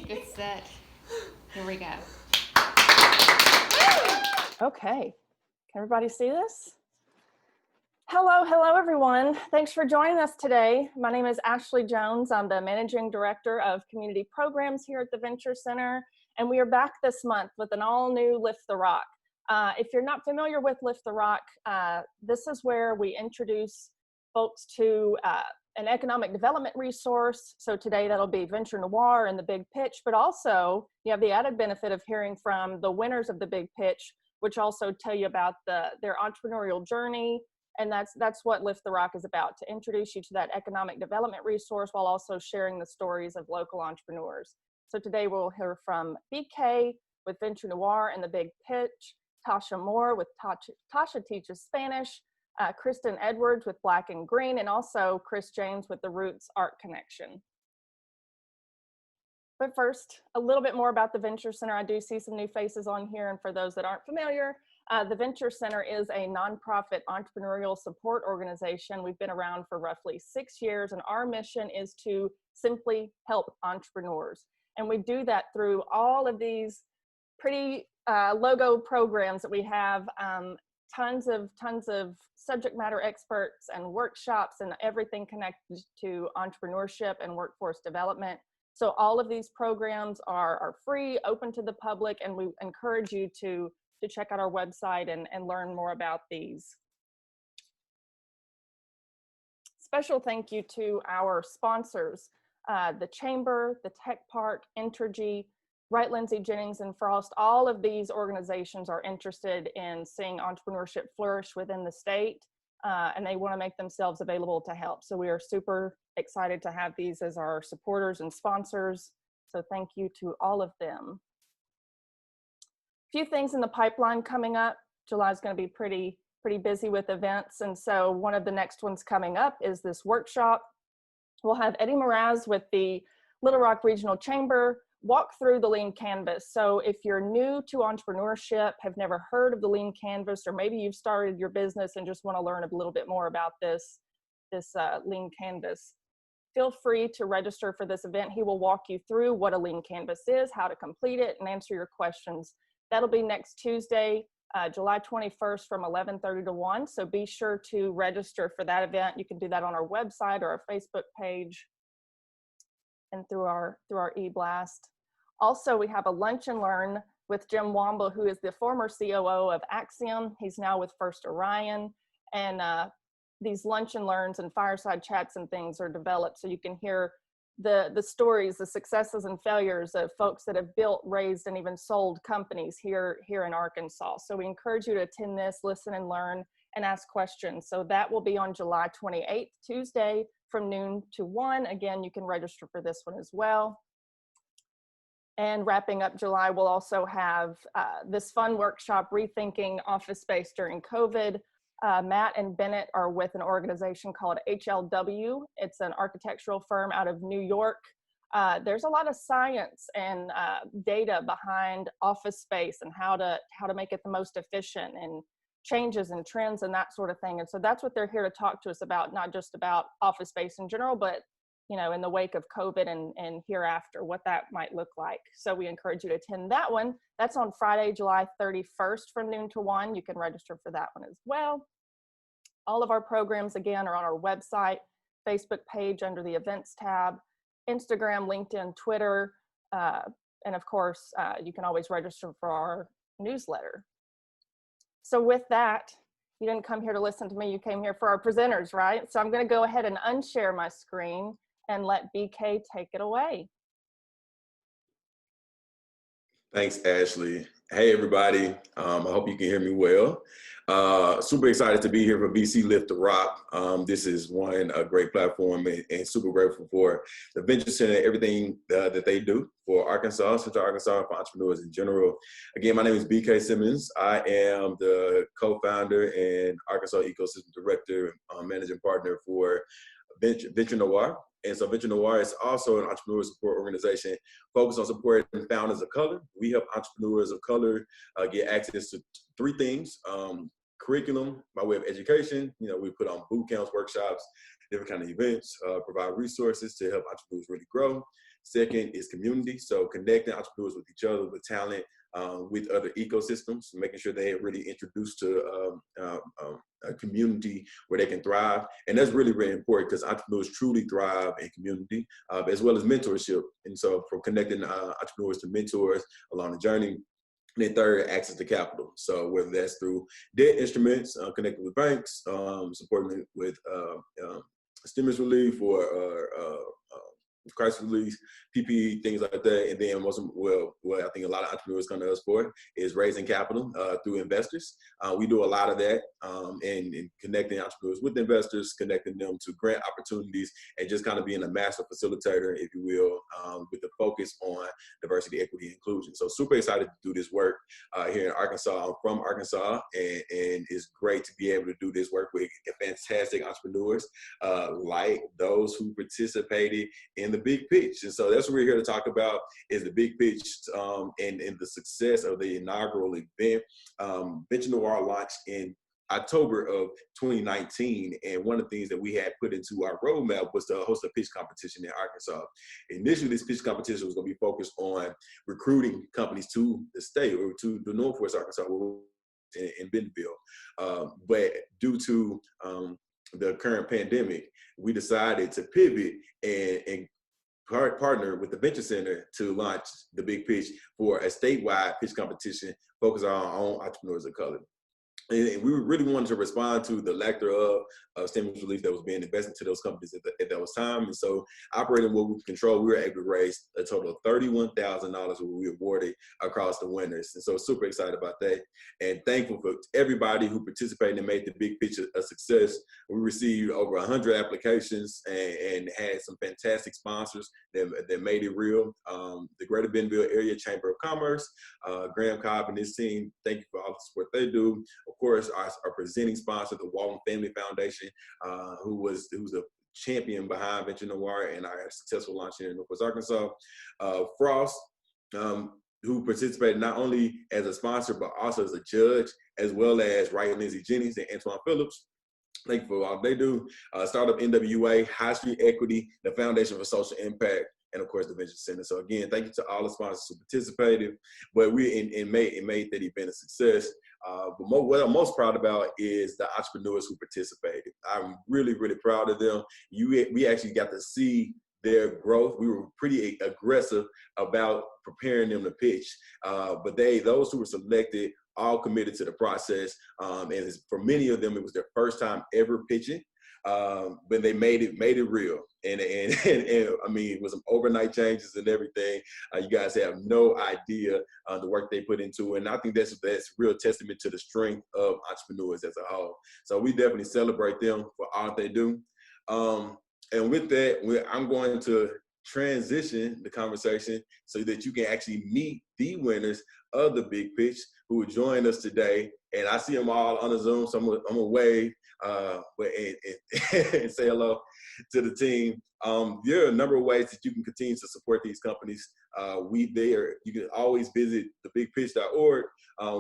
Get set. Here we go. Okay, can everybody see this? Hello everyone. Thanks for joining us today. My name is Ashley Jones. I'm the Managing Director of Community Programs here at the Venture Center, and we are back this month with an all-new Lift the Rock. If you're not familiar with Lift the Rock, this is where we introduce folks to an economic development resource. So today that'll be Venture Noire and the Big Pitch, but also you have the added benefit of hearing from the winners of the Big Pitch, which also tell you about their entrepreneurial journey. And that's what Lift the Rock is about, to introduce you to that economic development resource while also sharing the stories of local entrepreneurs. So today we'll hear from BK with Venture Noire and the Big Pitch, Tasha Moore with Tasha Teaches Spanish, Kristen Edwards with Black and Green, and also Chris James with the Roots Art Connection. But first, a little bit more about the Venture Center. I do see some new faces on here, and for those that aren't familiar, the Venture Center is a nonprofit entrepreneurial support organization. We've been around for roughly 6 years, and our mission is to simply help entrepreneurs. And we do that through all of these pretty logo programs that we have, tons of subject matter experts and workshops and everything connected to entrepreneurship and workforce development. So all of these programs are free, open to the public, and we encourage you to check out our website and learn more about these. Special thank you to our sponsors, the Chamber, the Tech Park, Entergy, Wright Lindsay Jennings and Frost. All of these organizations are interested in seeing entrepreneurship flourish within the state, and they want to make themselves available to help. So we are super excited to have these as our supporters and sponsors. So thank you to all of them. Few things in the pipeline coming up. July is going to be pretty busy with events, and so one of the next ones coming up is this workshop. We'll have Eddie Mraz with the Little Rock Regional Chamber walk through the Lean Canvas. So if you're new to entrepreneurship, have never heard of the Lean Canvas, or maybe you've started your business and just want to learn a little bit more about this Lean Canvas, feel free to register for this event. He will walk you through what a Lean Canvas is, how to complete it, and answer your questions. That'll be next Tuesday, July 21st from 11:30 to 1. So be sure to register for that event. You can do that on our website or our Facebook page and through our e-blast. Also, we have a lunch and learn with Jim Womble, who is the former COO of Axiom. He's now with First Orion. And these lunch and learns and fireside chats and things are developed so you can hear the stories, the successes and failures of folks that have built, raised, and even sold companies here in Arkansas. So we encourage you to attend this, listen and learn, and ask questions. So that will be on July 28th, Tuesday, from noon to 1. Again, you can register for this one as well. And wrapping up July, we'll also have this fun workshop, Rethinking Office Space During COVID. Matt and Bennett are with an organization called HLW. It's an architectural firm out of New York. There's a lot of science and data behind office space and how to make it the most efficient, and changes and trends and that sort of thing. And so that's what they're here to talk to us about, not just about office space in general, but in the wake of COVID and hereafter, what that might look like. So we encourage you to attend that one. That's on Friday, July 31st from noon to 1. You can register for that one as well. All of our programs, again, are on our website, Facebook page under the events tab, Instagram, LinkedIn, Twitter, and of course, you can always register for our newsletter. So with that, you didn't come here to listen to me, you came here for our presenters, right? So I'm going to go ahead and unshare my screen and let BK take it away. Thanks, Ashley. Hey, everybody. I hope you can hear me well. Super excited to be here for VCLiftTheRock. This is a great platform, and super grateful for the Venture Center, everything that they do for Arkansas, Central Arkansas, for entrepreneurs in general. Again, my name is BK Simmons. I am the co-founder and Arkansas Ecosystem Director, managing partner for Venture Noire. And so Venture Noire is also an entrepreneur support organization focused on supporting founders of color. We help entrepreneurs of color get access to three things: curriculum by way of education. We put on boot camps, workshops, different kind of events, provide resources to help entrepreneurs really grow. Second is community. So connecting entrepreneurs with each other, with talent, with other ecosystems, making sure they are really introduced to a community where they can thrive. And that's really, really important because entrepreneurs truly thrive in community, as well as mentorship. And so from connecting entrepreneurs to mentors along the journey. And then third, access to capital. So whether that's through debt instruments, connecting with banks, supporting with stimulus relief or crisis relief, PPE, things like that. And then what I think a lot of entrepreneurs come to us for is raising capital through investors. We do a lot of that and connecting entrepreneurs with investors, connecting them to grant opportunities, and just kind of being a master facilitator, if you will, with the focus on diversity, equity, and inclusion. So super excited to do this work here in Arkansas. I'm from Arkansas, and it's great to be able to do this work with fantastic entrepreneurs like those who participated in the big pitch. And so that's what we're here to talk about, is the big pitch and the success of the inaugural event. Venture Noire launched in October of 2019, and one of the things that we had put into our roadmap was to host a pitch competition in Arkansas. Initially, this pitch competition was going to be focused on recruiting companies to the state or to the Northwest Arkansas in Bentonville. But due to the current pandemic, we decided to pivot and partner with the Venture Center to launch the Big Pitch for a statewide pitch competition focused on our own entrepreneurs of color. And we really wanted to respond to the lack thereof of stimulus relief that was being invested to those companies at that time. And so, operating what we could control, we were able to raise a total of $31,000 we awarded across the winners. And so, super excited about that, and thankful for everybody who participated and made the Big Pitch a success. We received over 100 applications and had some fantastic sponsors that made it real. The Greater Bentonville Area Chamber of Commerce, Graham Cobb and his team, thank you for all the support they do. Of course, our presenting sponsor, the Walton Family Foundation, who's a champion behind Venture Noire and our successful launch here in Northwest Arkansas. Frost, who participated not only as a sponsor, but also as a judge, as well as Wright Lindsay Jennings and Antoine Phillips. Thank you for all they do. Startup NWA, High Street Equity, the Foundation for Social Impact, and of course the Venture Center. So again, thank you to all the sponsors who participated. But we made that event a success. But what I'm most proud about is the entrepreneurs who participated. I'm really, really proud of them. We actually got to see their growth. We were pretty aggressive about preparing them to pitch. But those who were selected all committed to the process. And for many of them, it was their first time ever pitching. But they made it real, and I mean, it was some overnight changes and everything. You guys have no idea the work they put into it, and I think that's real testament to the strength of entrepreneurs as a whole. So we definitely celebrate them for all they do. And with that, I'm going to transition the conversation so that you can actually meet the winners of the Big Pitch who will join us today. And I see them all on the Zoom, so I'm gonna wave and say hello to the team. There are a number of ways that you can continue to support these companies. You can always visit thebigpitch.org,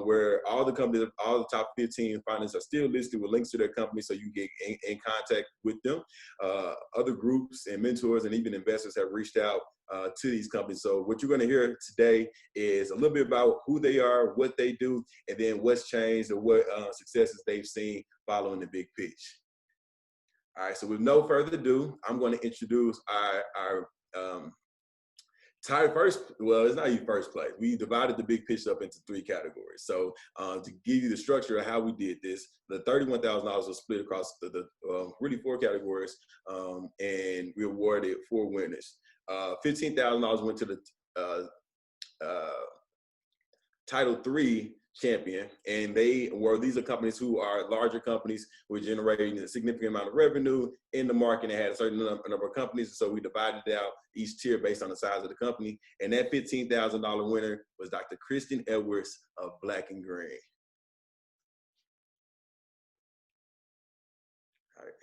where all the companies, all the top 15 finalists are still listed with links to their company, so you get in contact with them. Other groups and mentors and even investors have reached out to these companies. So what you're going to hear today is a little bit about who they are, what they do, and then what's changed or what successes they've seen following the Big Pitch. All right, so with no further ado, I'm going to introduce our first, well, it's not even first place. We divided the Big Pitch up into 3 categories. So to give you the structure of how we did this, the $31,000 was split across the really 4 categories, and we awarded 4 winners. $15,000 went to the Title III champion, and these are companies who are larger companies who are generating a significant amount of revenue in the market and had a certain number of companies. So we divided out each tier based on the size of the company. And that $15,000 winner was Dr. Kristen Edwards of Black and Green. All right.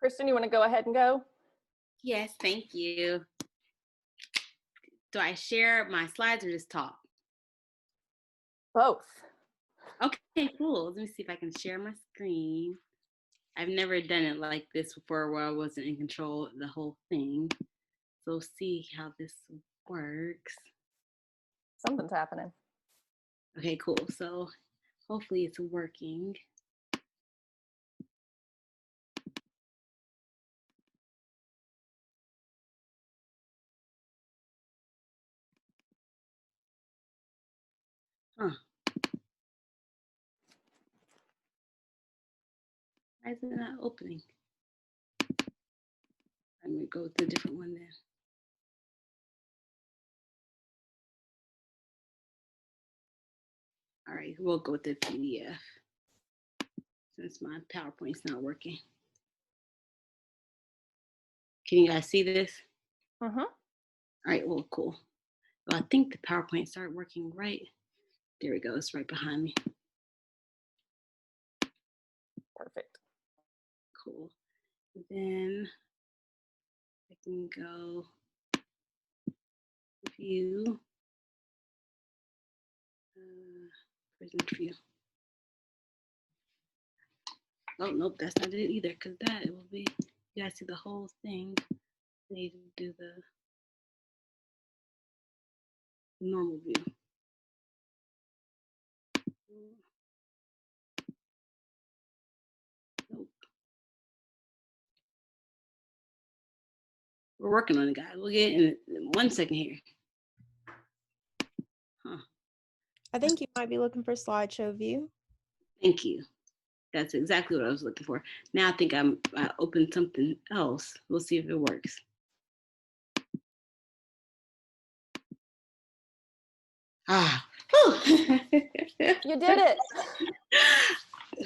Kristen, you want to go ahead and go? Yes, thank you. Do I share my slides or just talk? Both. Okay, cool. Let me see if I can share my screen. I've never done it like this before where I wasn't in control of the whole thing. So see how this works. Something's happening. Okay, cool. So hopefully it's working. Huh. Why is it not opening? I'm gonna go with a different one then. All right, we'll go with the PDF since my PowerPoint's not working. Can you guys see this? Mm-hmm. All right, well, cool. Well, I think the PowerPoint started working right. There we go, it's right behind me. Perfect. Cool. Then I can go view, present view. Oh, nope, that's not it either, because that it will be, you guys see the whole thing. I need to do the normal view. Nope. We're working on it, guys. We'll get in 1 second here. Huh. I think you might be looking for slideshow view. Thank you. That's exactly what I was looking for. Now I think I opened something else. We'll see if it works. Ah, You did it.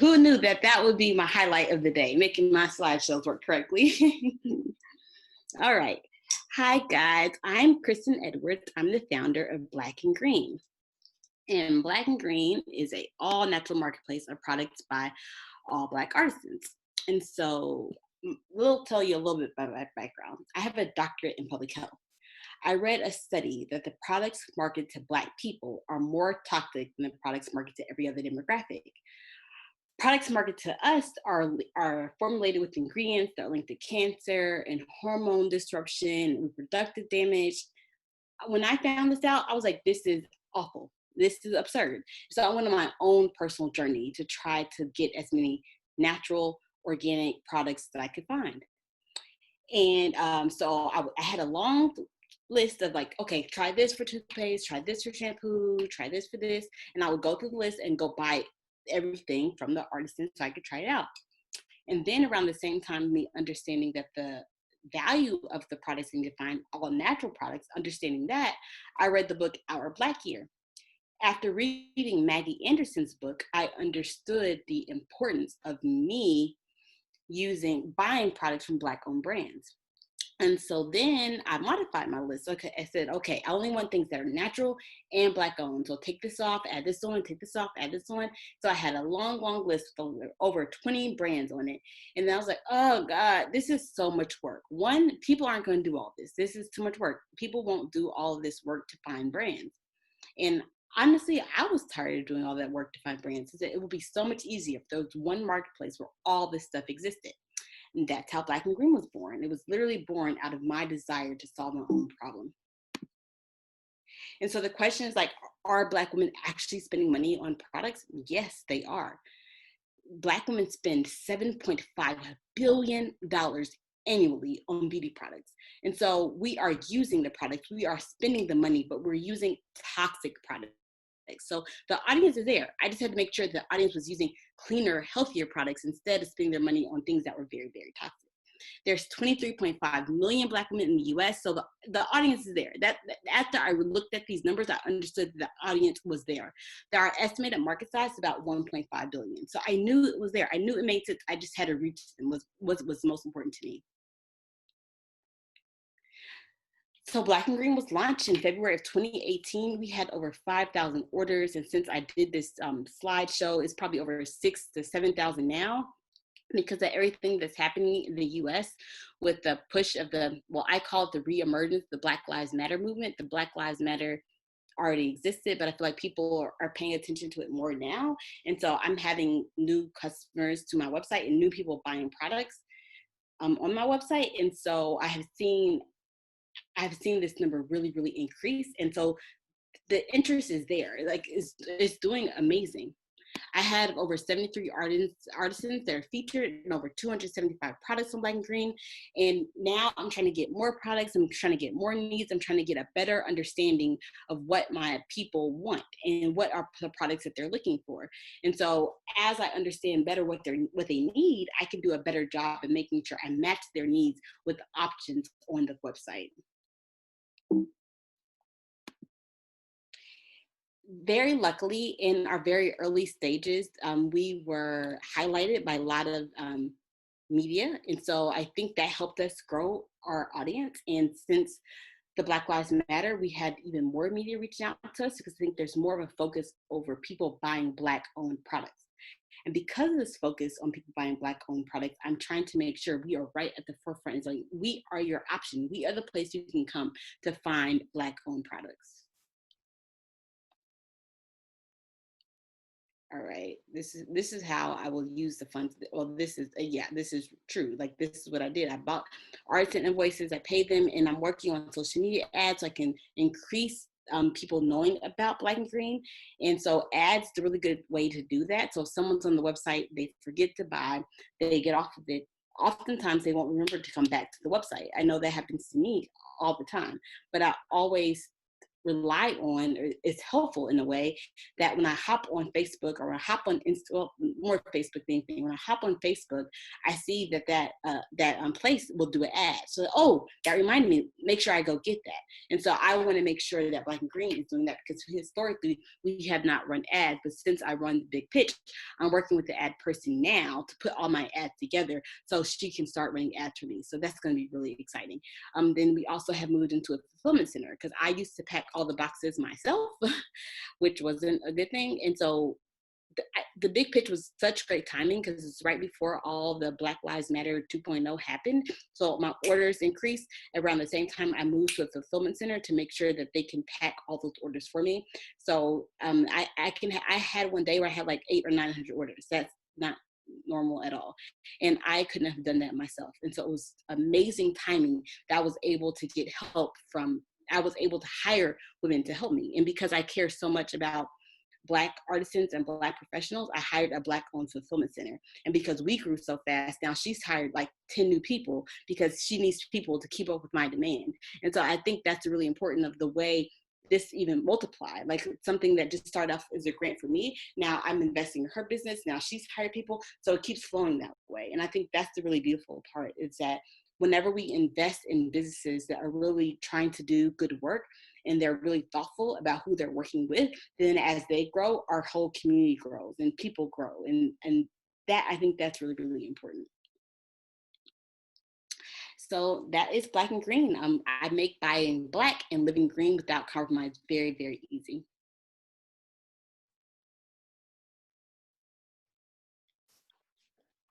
Who knew that that would be my highlight of the day, making my slideshows work correctly? All right. Hi, guys. I'm Kristen Edwards. I'm the founder of Black and Green. And Black and Green is an all-natural marketplace of products by all Black artisans. And so we'll tell you a little bit about my background. I have a doctorate in public health. I read a study that the products marketed to Black people are more toxic than the products marketed to every other demographic. Products marketed to us are formulated with ingredients that are linked to cancer and hormone disruption and reproductive damage. When I found this out, I was like, this is awful. This is absurd. So I went on my own personal journey to try to get as many natural, organic products that I could find. And so I had a long list of like, okay, try this for toothpaste, try this for shampoo, try this for this. And I would go through the list and go buy everything from the artisan so I could try it out. And then around the same time, me understanding that the value of the products and to find all natural products, understanding that, I read the book Our Black Year. After reading Maggie Anderson's book, I understood the importance of me buying products from Black-owned brands. And so then I modified my list. Okay, I said, okay, I only want things that are natural and Black-owned. So take this off, add this on, take this off, add this on. So I had a long, long list of over 20 brands on it. And then I was like, oh God, this is so much work. One, people aren't going to do all this. This is too much work. People won't do all of this work to find brands. And honestly, I was tired of doing all that work to find brands. It would be so much easier if there was one marketplace where all this stuff existed. And that's how Black and Green was born. It was literally born out of my desire to solve my own problem. And so the question is like, are Black women actually spending money on products? Yes, they are. Black women spend $7.5 billion annually on beauty products. And so we are using the products, we are spending the money, but we're using toxic products. So the audience is there. I just had to make sure the audience was using cleaner, healthier products instead of spending their money on things that were very, very toxic. There's 23.5 million Black women in the US, so the audience is there. That after I looked at these numbers, I understood the audience was there. Our estimated market size is about 1.5 billion. So I knew it was there. I knew it made sense. I just had to reach them was most important to me. So Black and Green was launched in February of 2018. We had over 5,000 orders. And since I did this slideshow, it's probably over 6,000 to 7,000 now because of everything that's happening in the US with the push of I call it the reemergence, the Black Lives Matter movement. The Black Lives Matter already existed, but I feel like people are paying attention to it more now. And so I'm having new customers to my website and new people buying products on my website. And so I've seen this number really, really increase. And so the interest is there, like it's doing amazing. I had over 73 artisans that are featured in over 275 products on Black and Green. And now I'm trying to get more products. I'm trying to get more needs. I'm trying to get a better understanding of what my people want and what are the products that they're looking for. And so as I understand better what they need, I can do a better job in making sure I match their needs with options on the website. Very luckily, in our very early stages, we were highlighted by a lot of media. And so I think that helped us grow our audience. And since the Black Lives Matter, we had even more media reaching out to us because I think there's more of a focus over people buying Black-owned products. And because of this focus on people buying Black-owned products, I'm trying to make sure we are right at the forefront. It's like, we are your option. We are the place you can come to find Black-owned products. All right, this is how I will use the funds. Well, this is true. Like, this is what I did. I bought artists and invoices, I paid them, and I'm working on social media ads so I can increase people knowing about Black and Green. And so ads is a really good way to do that. So if someone's on the website, they forget to buy, they get off of it. Oftentimes they won't remember to come back to the website. I know that happens to me all the time, but I always rely on, or it's helpful in a way that when I hop on Facebook or I hop on more Facebook than anything, when I hop on Facebook, I see that place will do an ad. So, oh, that reminded me, make sure I go get that. And so I want to make sure that Black and Green is doing that, because historically we have not run ads, but since I run the Big Pitch, I'm working with the ad person now to put all my ads together so she can start running ads for me. So that's going to be really exciting. Then we also have moved into a fulfillment center, because I used to pack all the boxes myself, which wasn't a good thing. And so the Big Pitch was such great timing, because it's right before all the Black Lives Matter 2.0 happened. So my orders increased around the same time I moved to a fulfillment center to make sure that they can pack all those orders for me. So I had one day where I had like 800 or 900 orders. That's not normal at all. And I couldn't have done that myself. And so it was amazing timing that I was able to get help I was able to hire women to help me. And because I care so much about Black artisans and Black professionals, I hired a Black-owned fulfillment center. And because we grew so fast, now she's hired like 10 new people because she needs people to keep up with my demand. And so I think that's really important of the way this even multiplied. Like, something that just started off as a grant for me, now I'm investing in her business, now she's hired people, so it keeps flowing that way. And I think that's the really beautiful part, is that whenever we invest in businesses that are really trying to do good work and they're really thoughtful about who they're working with, then as they grow, our whole community grows and people grow. And that, I think that's really, really important. So that is Black and Green. I make buying Black and living green without compromise very, very easy.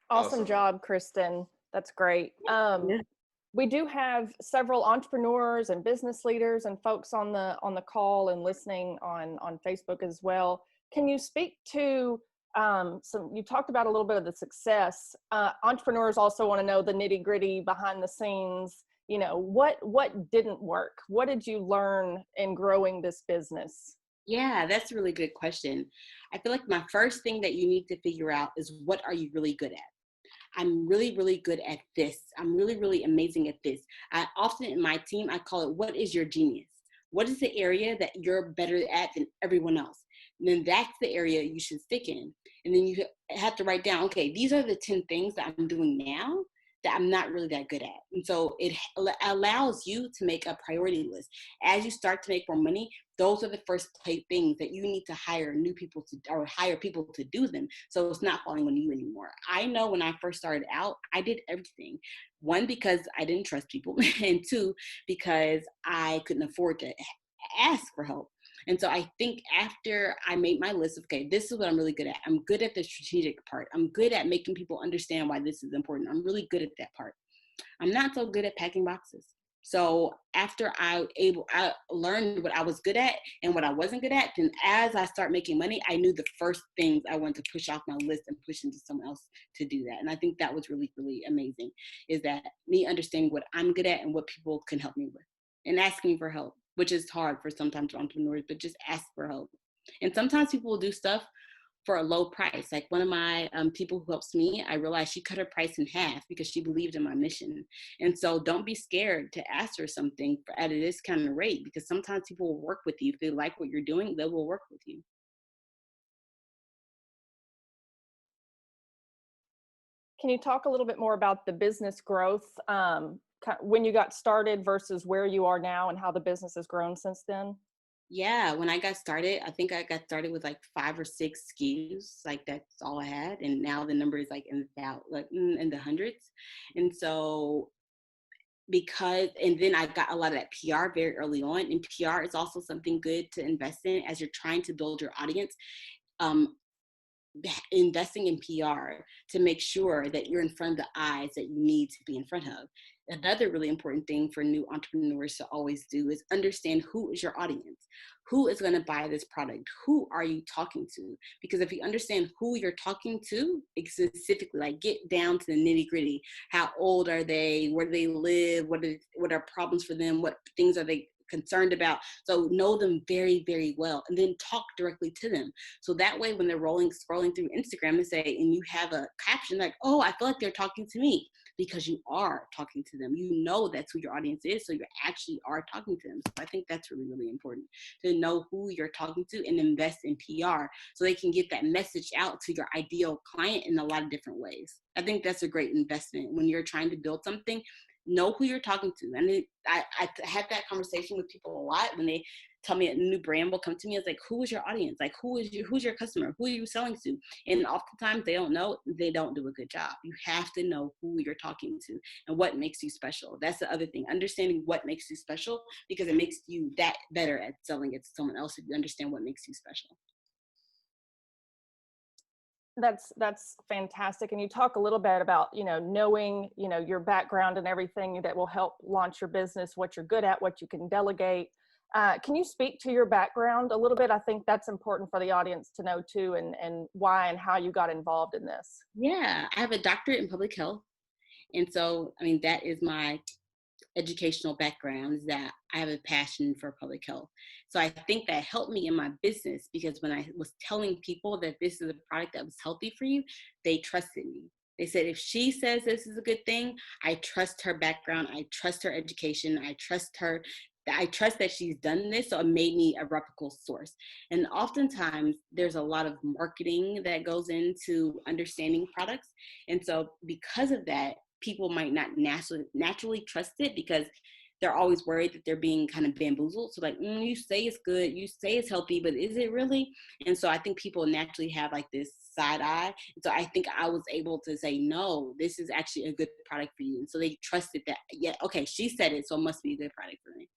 Awesome job, Kristen. That's great. We do have several entrepreneurs and business leaders and folks on the call and listening on Facebook as well. Can you speak to you talked about a little bit of the success. Entrepreneurs also want to know the nitty gritty behind the scenes. You know, what didn't work? What did you learn in growing this business? Yeah, that's a really good question. I feel like my first thing that you need to figure out is, what are you really good at? I'm really, really good at this. I'm really, really amazing at this. I often in my team, I call it, what is your genius? What is the area that you're better at than everyone else? And then that's the area you should stick in. And then you have to write down, okay, these are the 10 things that I'm doing now that I'm not really that good at. And so it allows you to make a priority list. As you start to make more money, those are the first things that you need to hire people to do them. So it's not falling on you anymore. I know when I first started out, I did everything. One, because I didn't trust people, and two, because I couldn't afford to ask for help. And so I think after I made my list of, okay, this is what I'm really good at. I'm good at the strategic part. I'm good at making people understand why this is important. I'm really good at that part. I'm not so good at packing boxes. So after I learned what I was good at and what I wasn't good at, then as I start making money, I knew the first things I wanted to push off my list and push into someone else to do that. And I think that was really, really amazing, is that me understanding what I'm good at and what people can help me with, and asking for help, which is hard for sometimes entrepreneurs, but just ask for help. And sometimes people will do stuff for a low price. Like one of my people who helps me, I realized she cut her price in half because she believed in my mission. And so don't be scared to ask for something at a discounted rate, because sometimes people will work with you. If they like what you're doing, they will work with you. Can you talk a little bit more about the business growth, when you got started versus where you are now, and how the business has grown since then? Yeah, when I got started, I think I got started with like 5 or 6 SKUs. Like that's all I had, and now the number is like in the hundreds. And so and then I got a lot of that PR very early on, and PR is also something good to invest in as you're trying to build your audience. Um, Investing in PR to make sure that you're in front of the eyes that you need to be in front of. Another really important thing for new entrepreneurs to always do is understand who is your audience. Who is going to buy this product? Who are you talking to? Because if you understand who you're talking to, specifically, like get down to the nitty gritty. How old are they? Where do they live? What are problems for them? What things are they concerned about? So know them very, very well, and then talk directly to them. So that way, when they're scrolling through Instagram and you have a caption like, oh, I feel like they're talking to me, because you are talking to them. You know that's who your audience is, so you actually are talking to them. So I think that's really, really important to know who you're talking to and invest in PR so they can get that message out to your ideal client in a lot of different ways. I think that's a great investment when you're trying to build something. Know who you're talking to. And I had that conversation with people a lot when they tell me a new brand will come to me. It's like, who is your audience? Like, who's your customer? Who are you selling to? And oftentimes they don't know. They don't do a good job. You have to know who you're talking to and what makes you special. That's the other thing. Understanding what makes you special, because it makes you that better at selling it to someone else if you understand what makes you special. That's fantastic. And you talk a little bit about, knowing, your background and everything that will help launch your business, what you're good at, what you can delegate. Can you speak to your background a little bit? I think that's important for the audience to know too, and why and how you got involved in this. Yeah, I have a doctorate in public health. And so, I mean, that is my educational background, is that I have a passion for public health. So I think that helped me in my business, because when I was telling people that this is a product that was healthy for you, they trusted me. They said, if she says this is a good thing, I trust her background, I trust her education, I trust that she's done this. So it made me a reputable source. And oftentimes there's a lot of marketing that goes into understanding products. And so because of that, people might not naturally trust it, because they're always worried that they're being kind of bamboozled. So like, you say it's good, you say it's healthy, but is it really? And so I think people naturally have like this side eye. And so I think I was able to say, no, this is actually a good product for you. And so they trusted that, yeah, okay, she said it, so it must be a good product for me.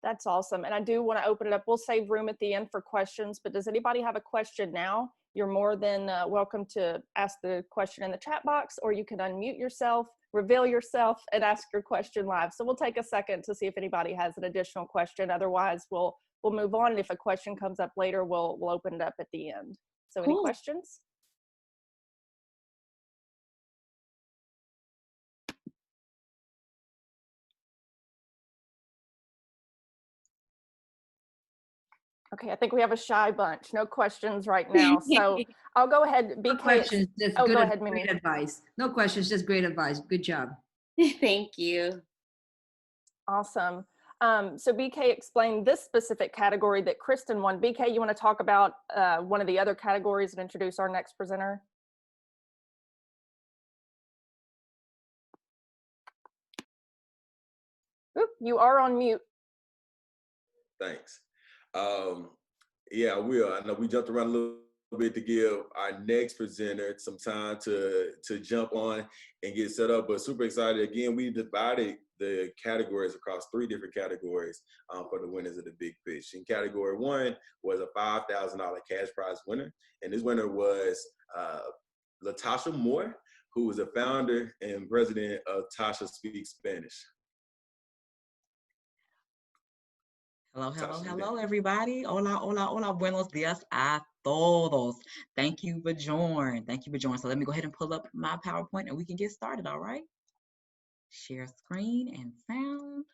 That's awesome. And I do want to open it up. We'll save room at the end for questions, but does anybody have a question now? You're more than welcome to ask the question in the chat box, or you can unmute yourself, reveal yourself, and ask your question live. So we'll take a second to see if anybody has an additional question. Otherwise, we'll move on. And if a question comes up later, we'll open it up at the end. So Cool. Any questions? Okay, I think we have a shy bunch. No questions right now. So I'll go ahead. BK, no questions, just go good, ahead, Mimi. great advice. No questions, just great advice. Good job. Thank you. Awesome. So BK explained this specific category that Kristen won. BK, you want to talk about one of the other categories and introduce our next presenter? Oop, you are on mute. Thanks. Yeah, I will. I know we jumped around a little bit to give our next presenter some time to jump on and get set up, but super excited. Again, we divided the categories across 3 different categories for the winners of the Big Pitch. In category 1 was a $5,000 cash prize winner, and this winner was Tasha Moore, who is the founder and president of Tasha Speaks Spanish. Hello, hello, Tasha, hello, everybody. Hola, hola, hola. Buenos dias a todos. Thank you for joining. Thank you for joining. So let me go ahead and pull up my PowerPoint and we can get started, all right? Share screen and sound.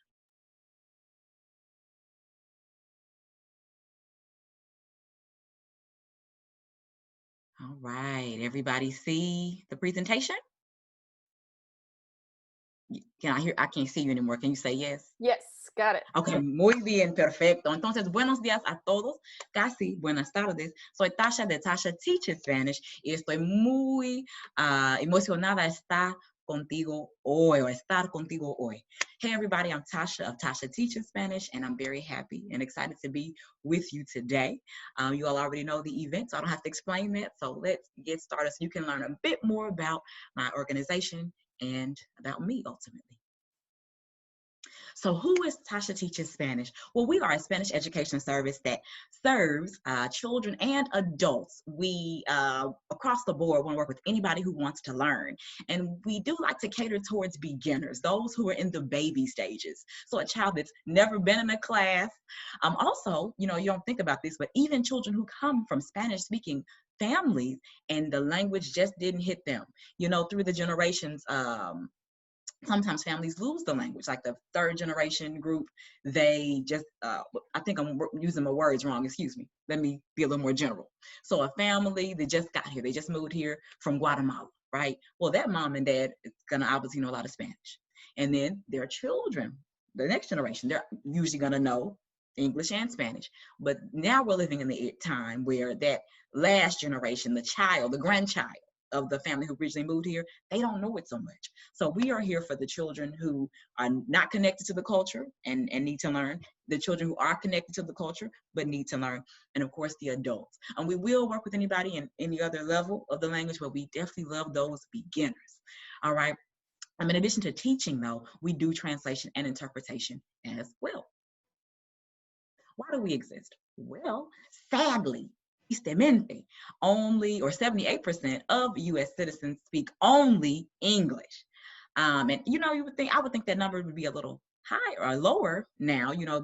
All right, everybody see the presentation? I can't see you anymore. Can you say yes? Yes, got it. Ok, muy bien, perfecto. Entonces, buenos días a todos, casi buenas tardes. Soy Tasha de Tasha Teaches Spanish y estoy muy emocionada de estar contigo hoy o estar contigo hoy. Hey everybody, I'm Tasha of Tasha Teaches Spanish and I'm very happy and excited to be with you today. You all already know the event, so I don't have to explain that. So let's get started so you can learn a bit more about my organization and about me ultimately. So who is Tasha Teaches Spanish? Well, we are a Spanish education service that serves children and adults. We, across the board, want to work with anybody who wants to learn. And we do like to cater towards beginners, those who are in the baby stages. So a child that's never been in a class. Also, you know, you don't think about this, but even children who come from Spanish-speaking families and the language just didn't hit them. You know, through the generations, sometimes families lose the language, like the third generation group, they just, I think I'm using my words wrong, excuse me. Let me be a little more general. So a family that just got here, they just moved here from Guatemala, right? Well, that mom and dad is gonna obviously know a lot of Spanish. And then their children, the next generation, they're usually gonna know English and Spanish. But now we're living in the time where that last generation, the child, the grandchild of the family who originally moved here, they don't know it so much. So we are here for the children who are not connected to the culture and need to learn, the children who are connected to the culture but need to learn, and of course the adults. And we will work with anybody in any other level of the language, but we definitely love those beginners. All right. In addition to teaching though, we do translation and interpretation as well. Why do we exist? Well, sadly, tristemente, only, or 78% of U.S. citizens speak only English. And you know, I would think that number would be a little higher or lower now. You know,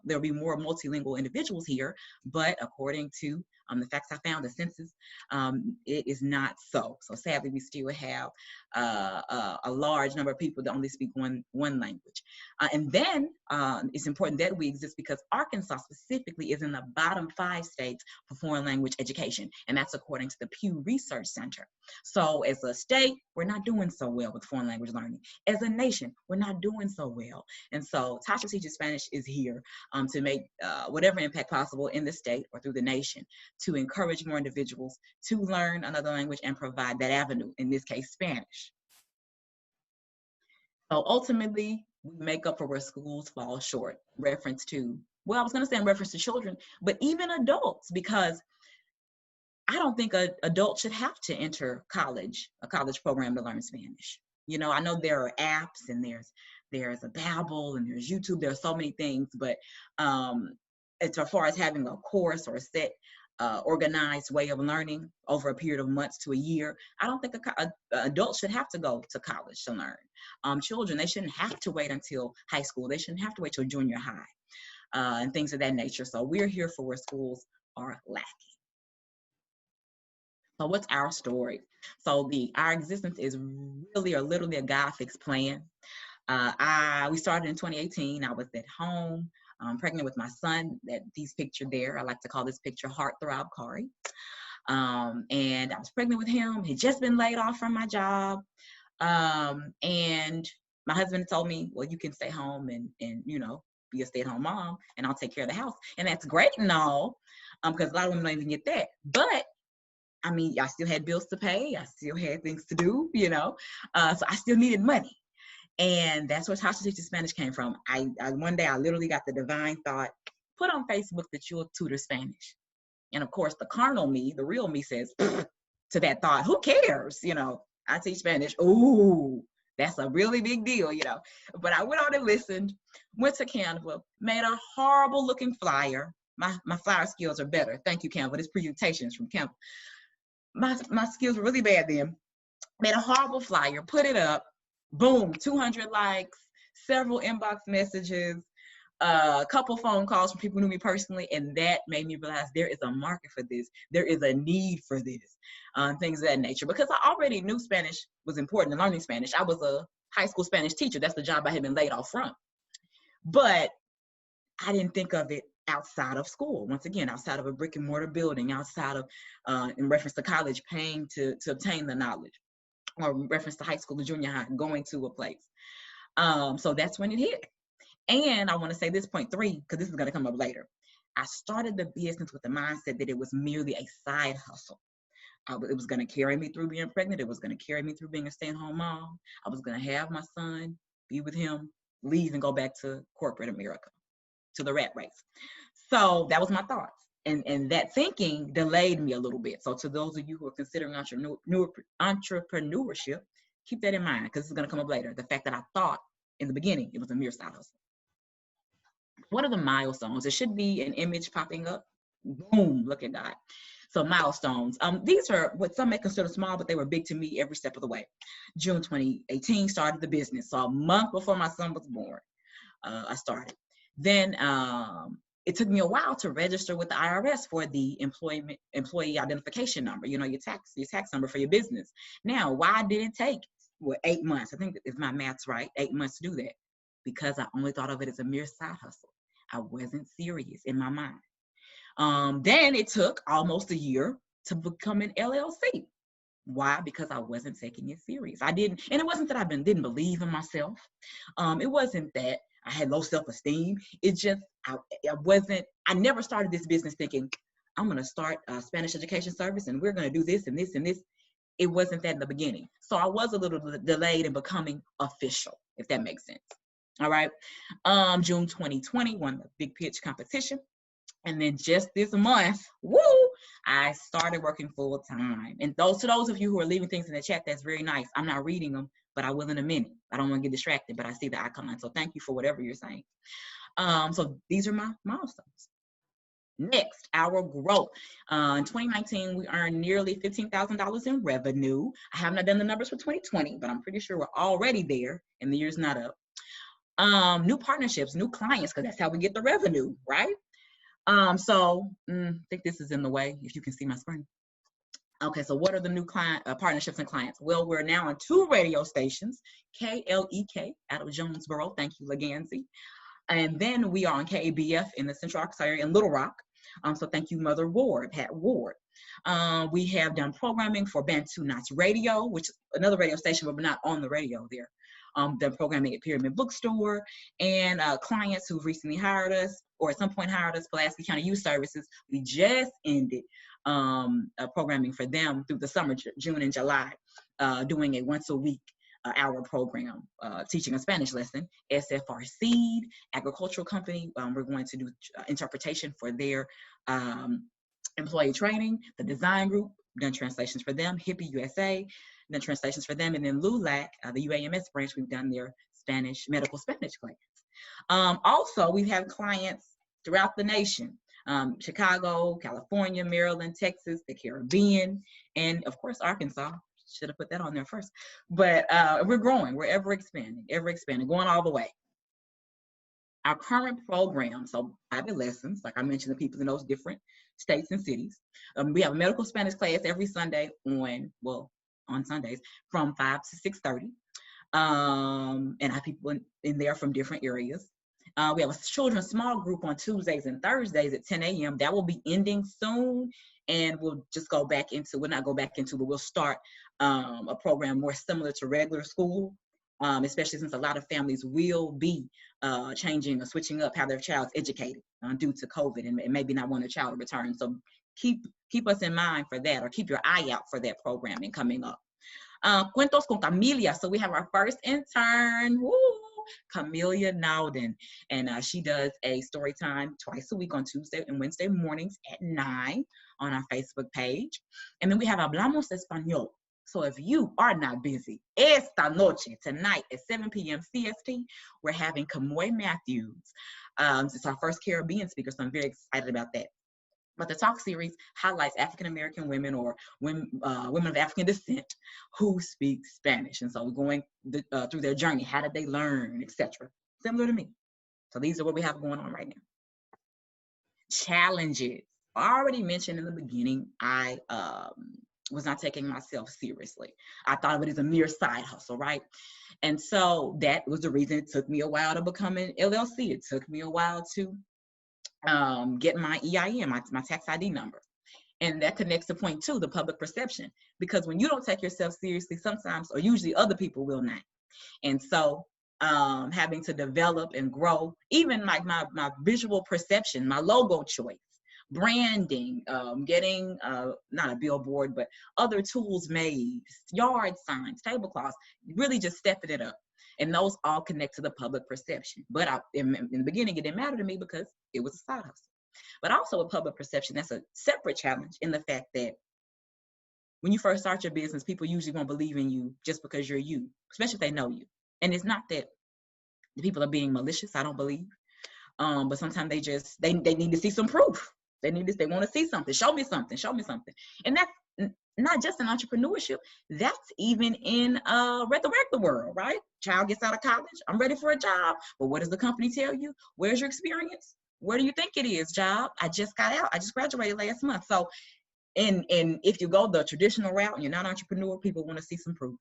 there'll be more multilingual individuals here, but according to the facts I found, the census, it is not so. So sadly, we still have a large number of people that only speak one language. And then it's important that we exist because Arkansas specifically is in the bottom 5 states for foreign language education, and that's according to the Pew Research Center. So as a state, we're not doing so well with foreign language learning. As a nation, we're not doing so well. And so Tasha Teaches Spanish is here to make whatever impact possible in the state or through the nation to encourage more individuals to learn another language and provide that avenue, in this case, Spanish. So ultimately, we make up for where schools fall short. Reference to, well, I was gonna say in reference to children, but even adults, because I don't think an adult should have to enter a college program to learn Spanish. You know, I know there are apps and there's a Babbel and there's YouTube, there are so many things, but as far as having a course or a set organized way of learning over a period of months to a year, I don't think an adult should have to go to college to learn. Children, they shouldn't have to wait until high school. They shouldn't have to wait till junior high and things of that nature. So we're here for where schools are lacking. So what's our story? So our existence is really or literally a God-fixed plan. We started in 2018. I was at home, pregnant with my son. He's pictured there. I like to call this picture Heartthrob Kari. And I was pregnant with him. He'd just been laid off from my job. And my husband told me, well, you can stay home and you know, be a stay-at-home mom, and I'll take care of the house. And that's great and all, because a lot of women don't even get that. But I mean, I still had bills to pay. I still had things to do, you know. So I still needed money. And that's where Tasha Teaches Spanish came from. One day I literally got the divine thought, put on Facebook that you'll tutor Spanish. And of course, the carnal me, the real me says to that thought, who cares? You know, I teach Spanish. Ooh, that's a really big deal, you know. But I went on and listened, went to Canva, made a horrible looking flyer. My flyer skills are better. Thank you, Canva. This presentation is from Canva. My skills were really bad then. Made a horrible flyer, put it up, boom, 200 likes, several inbox messages, a couple phone calls from people who knew me personally, and that made me realize there is a market for this. There is a need for this, things of that nature. Because I already knew Spanish was important and learning Spanish. I was a high school Spanish teacher. That's the job I had been laid off from. But I didn't think of it outside of school. Once again, outside of a brick and mortar building, outside of, in reference to college, paying to obtain the knowledge, or in reference to high school or junior high, going to a place. So that's when it hit. And I want to say this point 3, because this is going to come up later. I started the business with the mindset that it was merely a side hustle. It was going to carry me through being pregnant. It was going to carry me through being a stay-at-home mom. I was going to have my son, be with him, leave and go back to corporate America, to the rat race. So that was my thoughts. And that thinking delayed me a little bit. So to those of you who are considering entrepreneurship, keep that in mind, because it's going to come up later. The fact that I thought in the beginning it was a mere side hustle. What are the milestones? There should be an image popping up. Boom, look at that. So milestones. These are what some may consider small, but they were big to me every step of the way. June 2018, started the business. So a month before my son was born, I started. Then it took me a while to register with the IRS for the employee identification number, you know, your tax number for your business. Now, why did it take 8 months? I think if my math's right, 8 months to do that. Because I only thought of it as a mere side hustle. I wasn't serious in my mind. Then it took almost a year to become an LLC. Why? Because I wasn't taking it serious. And it wasn't that I didn't believe in myself. It wasn't that I had low self-esteem. It's just, I never started this business thinking, I'm going to start a Spanish education service and we're going to do this and this and this. It wasn't that in the beginning. So I was a little delayed in becoming official, if that makes sense. All right. June 2020, won the big pitch competition. And then just this month, I started working full time. And to those of you who are leaving things in the chat, that's very nice. I'm not reading them, but I will in a minute. I don't want to get distracted, but I see the icon. So thank you for whatever you're saying. So these are my milestones. Next, our growth. In 2019, we earned nearly $15,000 in revenue. I have not done the numbers for 2020, but I'm pretty sure we're already there and the year's not up. New partnerships, new clients, because that's how we get the revenue, right? I think this is in the way, if you can see my screen. Okay, so what are the new partnerships and clients? Well, we're now on 2 radio stations, KLEK out of Jonesboro. Thank you, Legansy. And then we are on KABF in the Central Arkansas area in Little Rock. So thank you, Mother Ward, Pat Ward. We have done programming for Bantu Knots Radio, which is another radio station, but we're not on the radio there. Done programming at Pyramid Bookstore, and clients who've recently hired us, or at some point hired us, Pulaski County Youth Services. We just ended programming for them through the summer, June and July, doing a once-a-week hour program, teaching a Spanish lesson. SFR Seed, agricultural company, we're going to do interpretation for their employee training. The Design Group, done translations for them. Hippie USA, done translations for them. And then LULAC, the UAMS branch, we've done their medical Spanish class. Also, we have clients throughout the nation, Chicago, California, Maryland, Texas, the Caribbean, and of course, Arkansas. Should have put that on there first. But we're growing, we're ever expanding, going all the way. Our current program, so private lessons, like I mentioned, the people in those different states and cities. We have a medical Spanish class every Sunday on Sundays from 5 to 6:30. And I have people in there from different areas. We have a children's small group on Tuesdays and Thursdays at 10 a.m. That will be ending soon. And we'll just go back into, but we'll start a program more similar to regular school, especially since a lot of families will be changing or switching up how their child's educated due to COVID and maybe not want their child to return. So keep us in mind for that, or keep your eye out for that programming coming up. Cuentos con Camelia. So we have our first intern, Camelia Nowden, and she does a story time twice a week on Tuesday and Wednesday mornings at 9 on our Facebook page. And then we have Hablamos Español. So if you are not busy, esta noche, tonight at 7 p.m. CST, we're having Kamoy Matthews. It's our first Caribbean speaker, so I'm very excited about that. But the talk series highlights African-American women or women of African descent who speak Spanish. And so we're going through their journey. How did they learn, etc. Similar to me. So these are what we have going on right now. Challenges. I already mentioned in the beginning, I was not taking myself seriously. I thought of it as a mere side hustle, right? And so that was the reason it took me a while to become an LLC. It took me a while to get my EIN, my tax ID number. And that connects to point two, the public perception. Because when you don't take yourself seriously, sometimes, or usually other people will not. And so having to develop and grow, even like my visual perception, my logo choice, branding, getting not a billboard, but other tools made, yard signs, tablecloths, really just stepping it up. And those all connect to the public perception. But in the beginning, it didn't matter to me because it was a side hustle. But also with public perception, that's a separate challenge in the fact that when you first start your business, people usually won't believe in you just because you're you, especially if they know you. And it's not that the people are being malicious, I don't believe. But sometimes they need to see some proof. They want to see something. Show me something. And that's not just in entrepreneurship. That's even in the regular world, right? Child gets out of college. I'm ready for a job. But what does the company tell you? Where's your experience? Where do you think it is, job? I just got out. I just graduated last month. So, and if you go the traditional route and you're not an entrepreneur, people want to see some proof.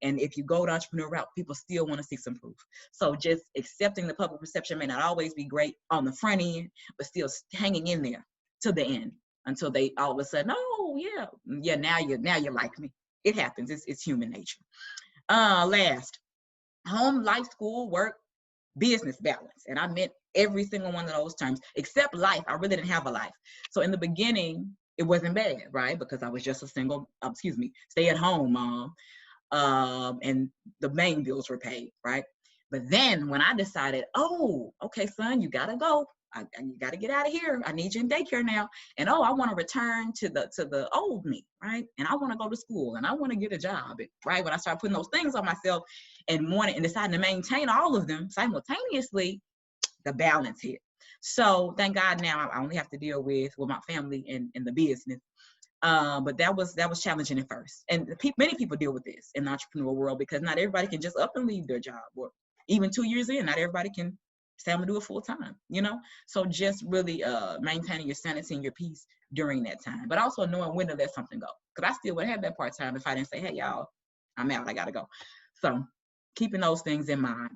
And if you go the entrepreneur route, people still want to see some proof. So just accepting the public perception may not always be great on the front end, but still hanging in there to the end until they all of a sudden, oh yeah, now you like me. It happens. It's human nature. Last, home, life, school, work, business balance. And I meant every single one of those terms, except life. I really didn't have a life. So in the beginning, it wasn't bad, right? Because I was just a stay-at-home mom. And the main bills were paid, right? But then when I decided, oh, okay, son, you gotta go. You gotta get out of here. I need you in daycare now. And oh, I want to return to the old me, right? And I want to go to school and I want to get a job, right? When I started putting those things on myself and deciding to maintain all of them simultaneously, the balance hit. So thank God now I only have to deal with my family and the business. But that was challenging at first. And many people deal with this in the entrepreneurial world because not everybody can just up and leave their job, or even 2 years in, not everybody can say I'm gonna do it full time, So just really maintaining your sanity and your peace during that time, but also knowing when to let something go. Because I still would have that part time if I didn't say, hey y'all, I'm out, I gotta go. So keeping those things in mind.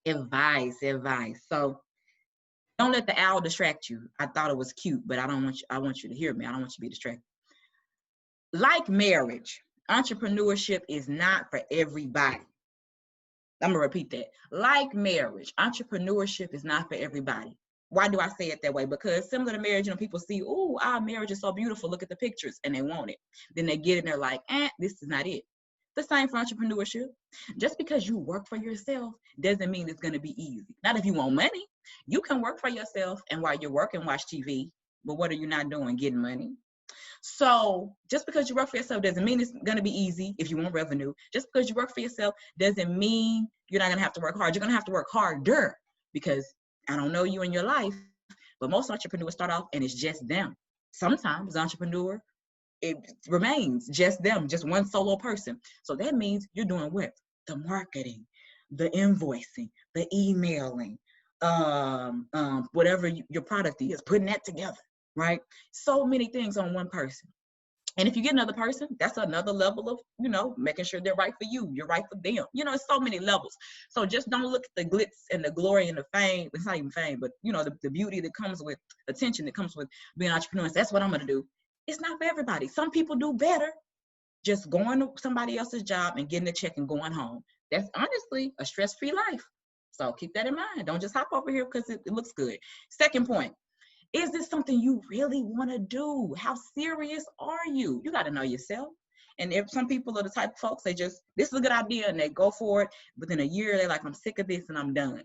Advice. So don't let the owl distract you. I thought it was cute, but I want you to hear me. I don't want you to be distracted. Like marriage, entrepreneurship is not for everybody. I'm gonna repeat that. Like marriage, entrepreneurship is not for everybody. Why do I say it that way? Because similar to marriage, people see, oh, our marriage is so beautiful. Look at the pictures, and they want it. Then they get it, and they're like, this is not it. The same for entrepreneurship. Just because you work for yourself doesn't mean it's gonna be easy. Not if you want money. You can work for yourself, and while you're working, watch TV. But what are you not doing? Getting money. So just because you work for yourself doesn't mean it's going to be easy if you want revenue. Just because you work for yourself doesn't mean you're not going to have to work hard. You're going to have to work harder because I don't know you in your life, but most entrepreneurs start off and it's just them. Sometimes the entrepreneur, it remains just them, just one solo person. So that means you're doing what? The marketing, the invoicing, the emailing, whatever your product is, putting that together. Right? So many things on one person. And if you get another person, that's another level of, making sure they're right for you. You're right for them. It's so many levels. So just don't look at the glitz and the glory and the fame. It's not even fame, but the beauty that comes with attention, that comes with being an entrepreneur. That's what I'm going to do. It's not for everybody. Some people do better just going to somebody else's job and getting a check and going home. That's honestly a stress-free life. So keep that in mind. Don't just hop over here because it looks good. Second point. Is this something you really want to do? How serious are you? You got to know yourself. And if some people are the type of folks, this is a good idea and they go for it. Within a year, they're like, I'm sick of this and I'm done.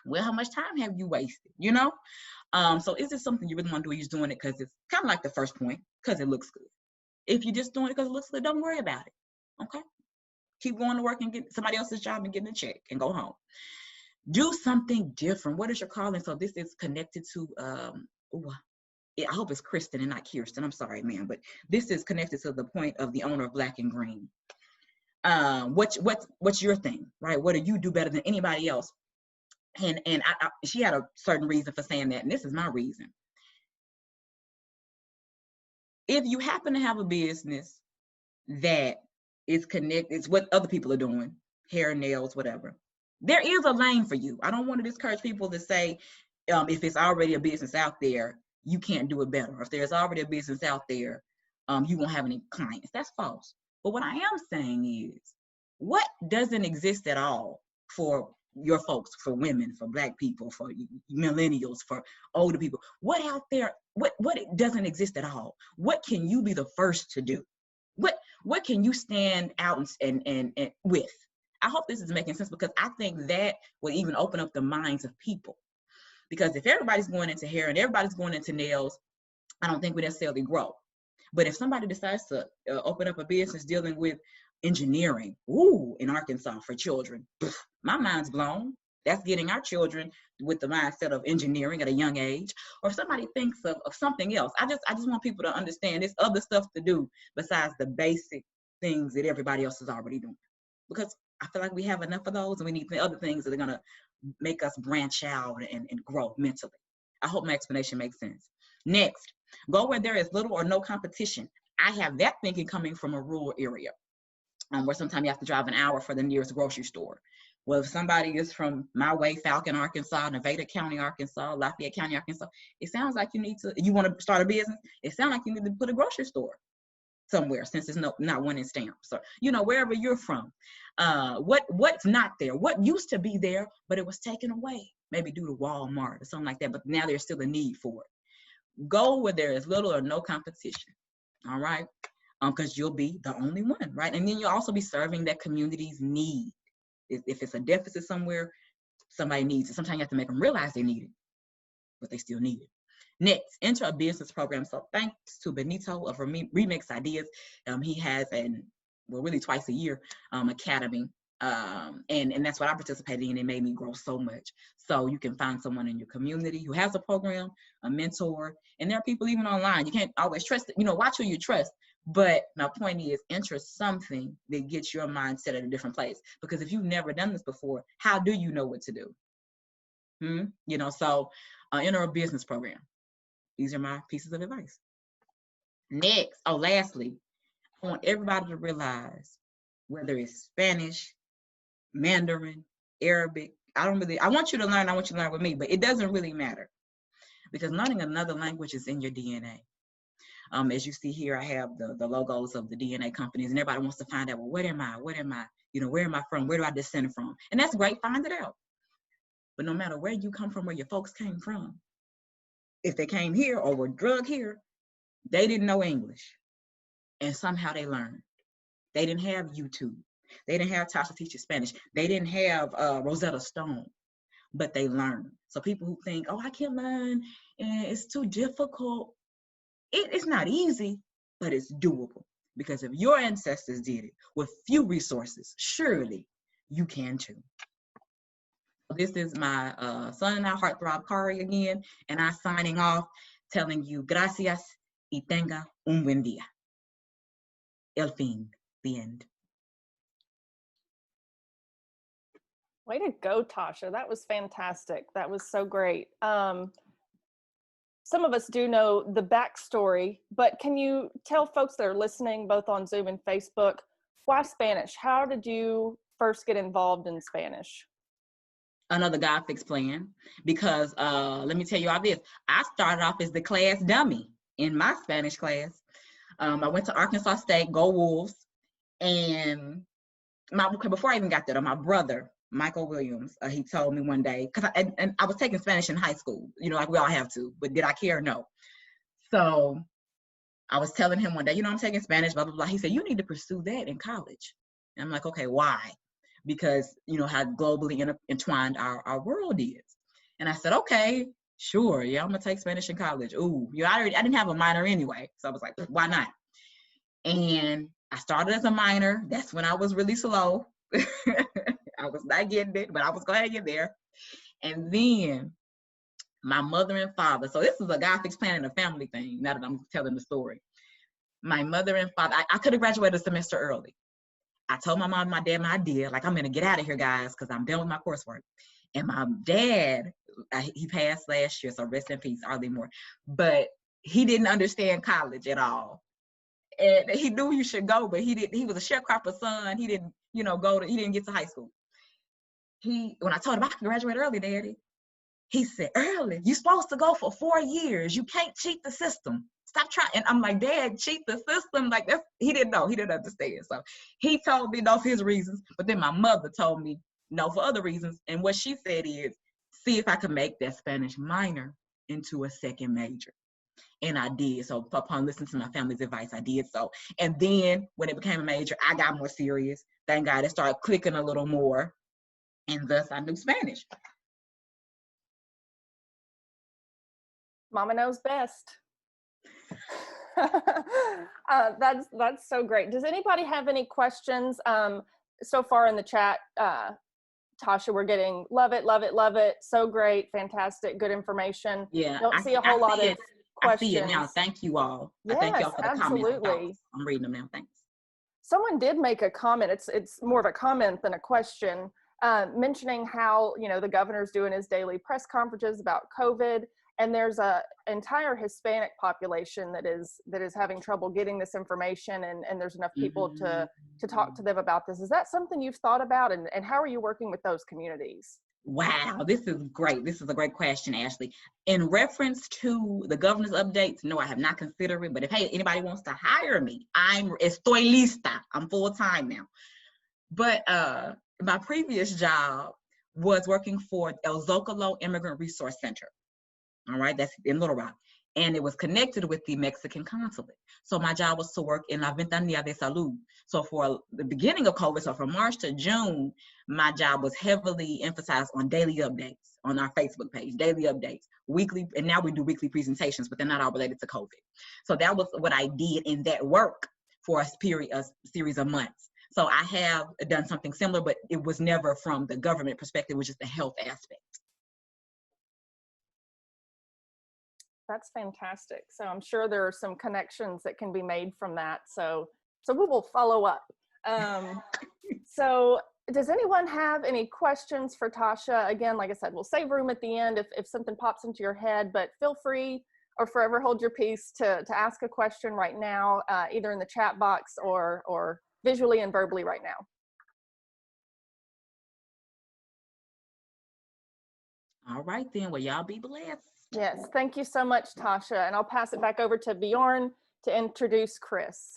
Well, how much time have you wasted? So is this something you really want to do? You're just doing it because it's kind of like the first point, because it looks good. If you're just doing it because it looks good, don't worry about it. Okay. Keep going to work and get somebody else's job and getting a check and go home. Do something different. What is your calling? So this is connected to I hope it's Kristen and not Kirsten. I'm sorry, ma'am, but this is connected to the point of the owner of Black and Green. What's your thing, right? What do you do better than anybody else? And she had a certain reason for saying that, and this is my reason. If you happen to have a business that is connected, it's what other people are doing, hair, nails, whatever, there is a lane for you. I don't want to discourage people to say, if it's already a business out there, you can't do it better. If there's already a business out there, you won't have any clients. That's false. But what I am saying is, what doesn't exist at all for your folks, for women, for Black people, for millennials, for older people? What out there, what doesn't exist at all? What can you be the first to do? What can you stand out and with? I hope this is making sense, because I think that will even open up the minds of people. Because if everybody's going into hair and everybody's going into nails, I don't think we necessarily grow. But if somebody decides to open up a business dealing with engineering, in Arkansas for children, my mind's blown. That's getting our children with the mindset of engineering at a young age. Or if somebody thinks of something else, I just want people to understand there's other stuff to do besides the basic things that everybody else is already doing. Because I feel like we have enough of those, and we need the other things that are gonna make us branch out and grow mentally. I hope my explanation makes sense. Next, go where there is little or no competition. I have that thinking coming from a rural area, where sometimes you have to drive an hour for the nearest grocery store. Well, if somebody is from my way, Falcon, Arkansas, Nevada County, Arkansas, Lafayette County, Arkansas, it sounds like you want to start a business, it sounds like you need to put a grocery store somewhere, since there's not one in Stamp. So, wherever you're from, what's not there, what used to be there, but it was taken away, maybe due to Walmart or something like that, but now there's still a need for it. Go where there is little or no competition, all right? Because you'll be the only one, right? And then you'll also be serving that community's need. If it's a deficit somewhere, somebody needs it. Sometimes you have to make them realize they need it, but they still need it. Next, enter a business program. So thanks to Benito of Remix Ideas. He has really twice a year, academy. And that's what I participated in. It made me grow so much. So you can find someone in your community who has a program, a mentor, and there are people even online. You can't always trust, watch who you trust. But my point is, enter something that gets your mindset at a different place. Because if you've never done this before, how do you know what to do? So enter a business program. These are my pieces of advice. Next, lastly, I want everybody to realize, whether it's Spanish, Mandarin, Arabic, I want you to learn with me, but it doesn't really matter, because learning another language is in your DNA. As you see here, I have the logos of the DNA companies, and everybody wants to find out, well, what am I? Where am I from? Where do I descend from? And that's great, find it out. But no matter where you come from, where your folks came from, if they came here or were drugged here, they didn't know English. And somehow they learned. They didn't have YouTube. They didn't have Tasha teaching Spanish. They didn't have Rosetta Stone, but they learned. So people who think, I can't learn, and it's too difficult. It's not easy, but it's doable. Because if your ancestors did it with few resources, surely you can too. This is my son and I, Heartthrob Kari again, and I'm signing off, telling you gracias y tenga un buen día. El fin, the end. Way to go, Tasha. That was fantastic. That was so great. Some of us do know the backstory, but can you tell folks that are listening, both on Zoom and Facebook, why Spanish? How did you first get involved in Spanish? Another God fixed plan, because let me tell you all this. I started off as the class dummy in my Spanish class. I went to Arkansas State, go Wolves, and before I even got there, my brother, Michael Williams, he told me one day, because I was taking Spanish in high school, like we all have to, but did I care? No. So I was telling him one day, I'm taking Spanish, blah, blah, blah. He said, you need to pursue that in college. And I'm like, okay, why? Because how globally entwined our world is. And I said, okay, sure, yeah, I'm gonna take Spanish in college. Ooh, I didn't have a minor anyway, so I was like, why not? And I started as a minor. That's when I was really slow. I was not getting it, but I was glad to get there. And then My mother and father. So this is a God fixed plan and a family thing, now that I'm telling the story. My mother and father, I could have graduated a semester early. I told my mom and my dad my idea, like, I'm going to get out of here, guys, because I'm done with my coursework. And my dad, he passed last year, so rest in peace, Arlie Moore. But he didn't understand college at all. And he knew you should go, but he was a sharecropper son. He didn't, he didn't get to high school. When I told him I could graduate early, Daddy, he said, early? You're supposed to go for 4 years. You can't cheat the system. Stop trying. And I'm like, Dad, cheat the system? Like, he didn't know. He didn't understand. So he told me no for his reasons. But then my mother told me no for other reasons. And what she said is, see if I could make that Spanish minor into a second major. And I did. So upon listening to my family's advice, I did so. And then when it became a major, I got more serious. Thank God it started clicking a little more. And thus I knew Spanish. Mama knows best. That's so great. Does anybody have any questions? So far in the chat, Tasha, we're getting love it, so great, fantastic, good information. Yeah, don't see a whole lot of questions. I see it now. Thank you all. Yes, I thank you all for the absolutely. comments. I'm reading them now. Thanks. Someone did make a comment. It's more of a comment than a question, mentioning how the governor's doing his daily press conferences about COVID. And there's a entire Hispanic population that is having trouble getting this information, and there's enough people to talk to them about this. Is that something you've thought about, and how are you working with those communities? Wow, this is great. This is a great question, Ashley. In reference to the governor's updates, no, I have not considered it, but if anybody wants to hire me, estoy lista. I'm full-time now. But my previous job was working for El Zocalo Immigrant Resource Center. All right, that's in Little Rock. And it was connected with the Mexican consulate. So my job was to work in La Ventanilla de Salud. So for the beginning of COVID, so from March to June, my job was heavily emphasized on daily updates on our Facebook page, daily updates, weekly, and now we do weekly presentations, but they're not all related to COVID. So that was what I did in that work for a series of months. So I have done something similar, but it was never from the government perspective, it was just the health aspect. That's fantastic. So I'm sure there are some connections that can be made from that. So we will follow up. So does anyone have any questions for Tasha? Again, like I said, we'll save room at the end if something pops into your head, but feel free or forever hold your peace to ask a question right now, either in the chat box or visually and verbally right now. All right then, well, y'all be blessed. Yes, thank you so much, Tasha. And I'll pass it back over to Bjorn to introduce Chris.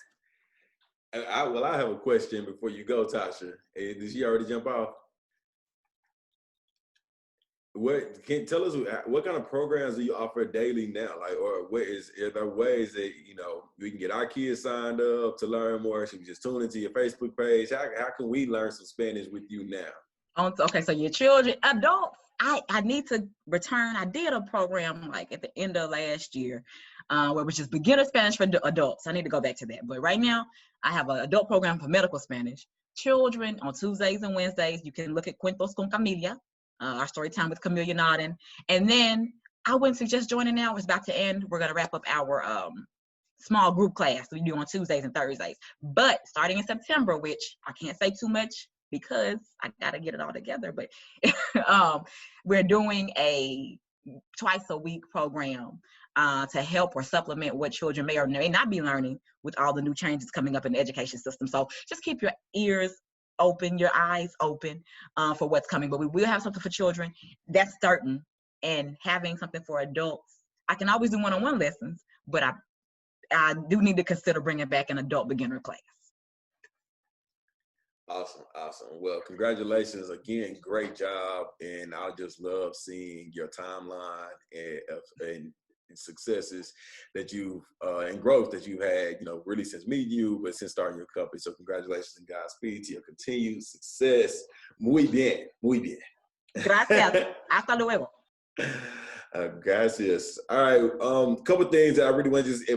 I have a question before you go, Tasha. Did she already jump off? Tell us what kind of programs do you offer daily now? Like, or are there ways that we can get our kids signed up to learn more? Should we just tune into your Facebook page? How can we learn some Spanish with you now? Okay, so your children, adults. I need to return. I did a program like at the end of last year where it was just beginner Spanish for adults. I need to go back to that. But right now, I have an adult program for medical Spanish. Children, on Tuesdays and Wednesdays, you can look at Cuentos con Camila, our story time with Camelia Nodden. And then I wouldn't suggest joining now. It's about to end. We're going to wrap up our small group class we do on Tuesdays and Thursdays. But starting in September, which I can't say too much because I got to get it all together, but we're doing a twice a week program to help or supplement what children may or may not be learning with all the new changes coming up in the education system. So just keep your ears open, your eyes open for what's coming. But we will have something for children, that's certain. And having something for adults, I can always do one-on-one lessons, but I do need to consider bringing back an adult beginner class. Awesome. Well, congratulations again. Great job. And I just love seeing your timeline and successes that you've and growth that you've had, really since meeting you, but since starting your company. So congratulations and Godspeed to your continued success. Muy bien. Muy bien. Gracias. Hasta luego. Gracias. All right. Couple things that I really want to just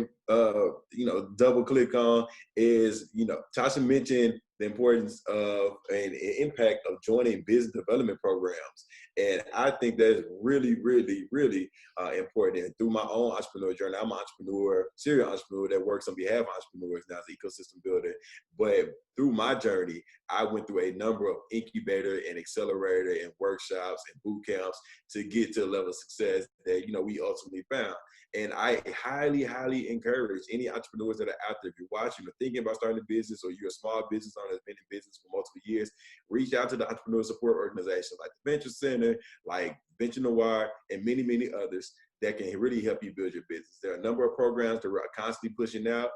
double click on is, Tasha mentioned the importance of and impact of joining business development programs. And I think that's really, really, really important. And through my own entrepreneur journey, I'm an entrepreneur, serial entrepreneur that works on behalf of entrepreneurs now as an ecosystem builder. But through my journey, I went through a number of incubator and accelerator and workshops and boot camps to get to the level of success that, you know, we ultimately found. And I highly, highly encourage any entrepreneurs that are out there, if you're watching or thinking about starting a business, or you're a small business owner that's been in business for multiple years, reach out to the entrepreneur support organizations like the Venture Center, like Venture Noire, and many, many others that can really help you build your business. There are a number of programs that we're constantly pushing out.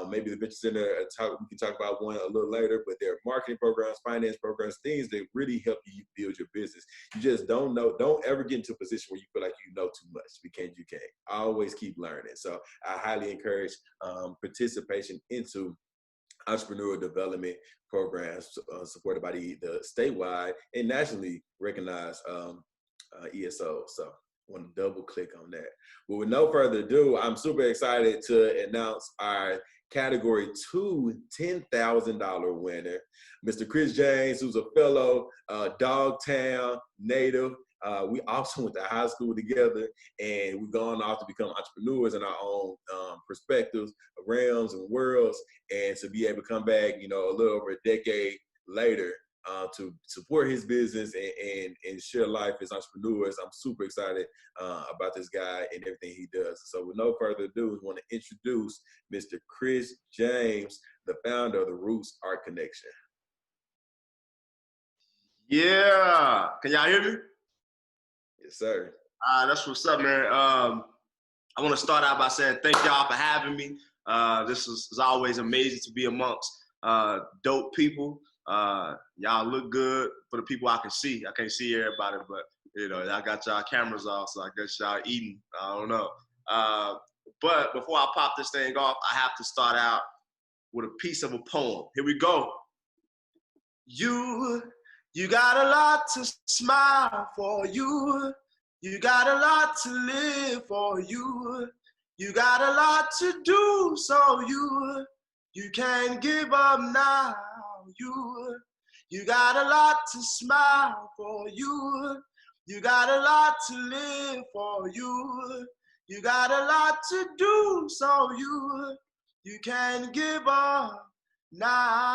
Maybe the Venture Center, we can talk about one a little later, but there are marketing programs, finance programs, things that really help you build your business. You just don't know, don't ever get into a position where you feel like you know too much, because you can't. Always keep learning. So I highly encourage participation into entrepreneurial development programs supported by the statewide and nationally recognized ESO. So I want to double click on that. But with no further ado, I'm super excited to announce our Category 2 $10,000 winner, Mr. Chris James, who's a fellow Dogtown native. We also went to high school together, and we've gone off to become entrepreneurs in our own perspectives, realms, and worlds. And to be able to come back, you know, a little over a decade later, to support his business and share life as entrepreneurs. I'm super excited about this guy and everything he does. So with no further ado, I want to introduce Mr. Chris James, the founder of the Roots Art Connection. Yeah, can y'all hear me? Yes, sir. That's what's up, man. I want to start out by saying thank y'all for having me. This is always amazing to be amongst dope people. Y'all look good for the people I can see. I can't see everybody, but you know, I got y'all cameras off, so I guess y'all eating. I don't know. But before I pop this thing off, I have to start out with a piece of a poem. Here we go. You got a lot to smile for. You got a lot to live for. You got a lot to do, so you can't give up now. You got a lot to smile for. You got a lot to live for. You got a lot to do, so you can't give up now.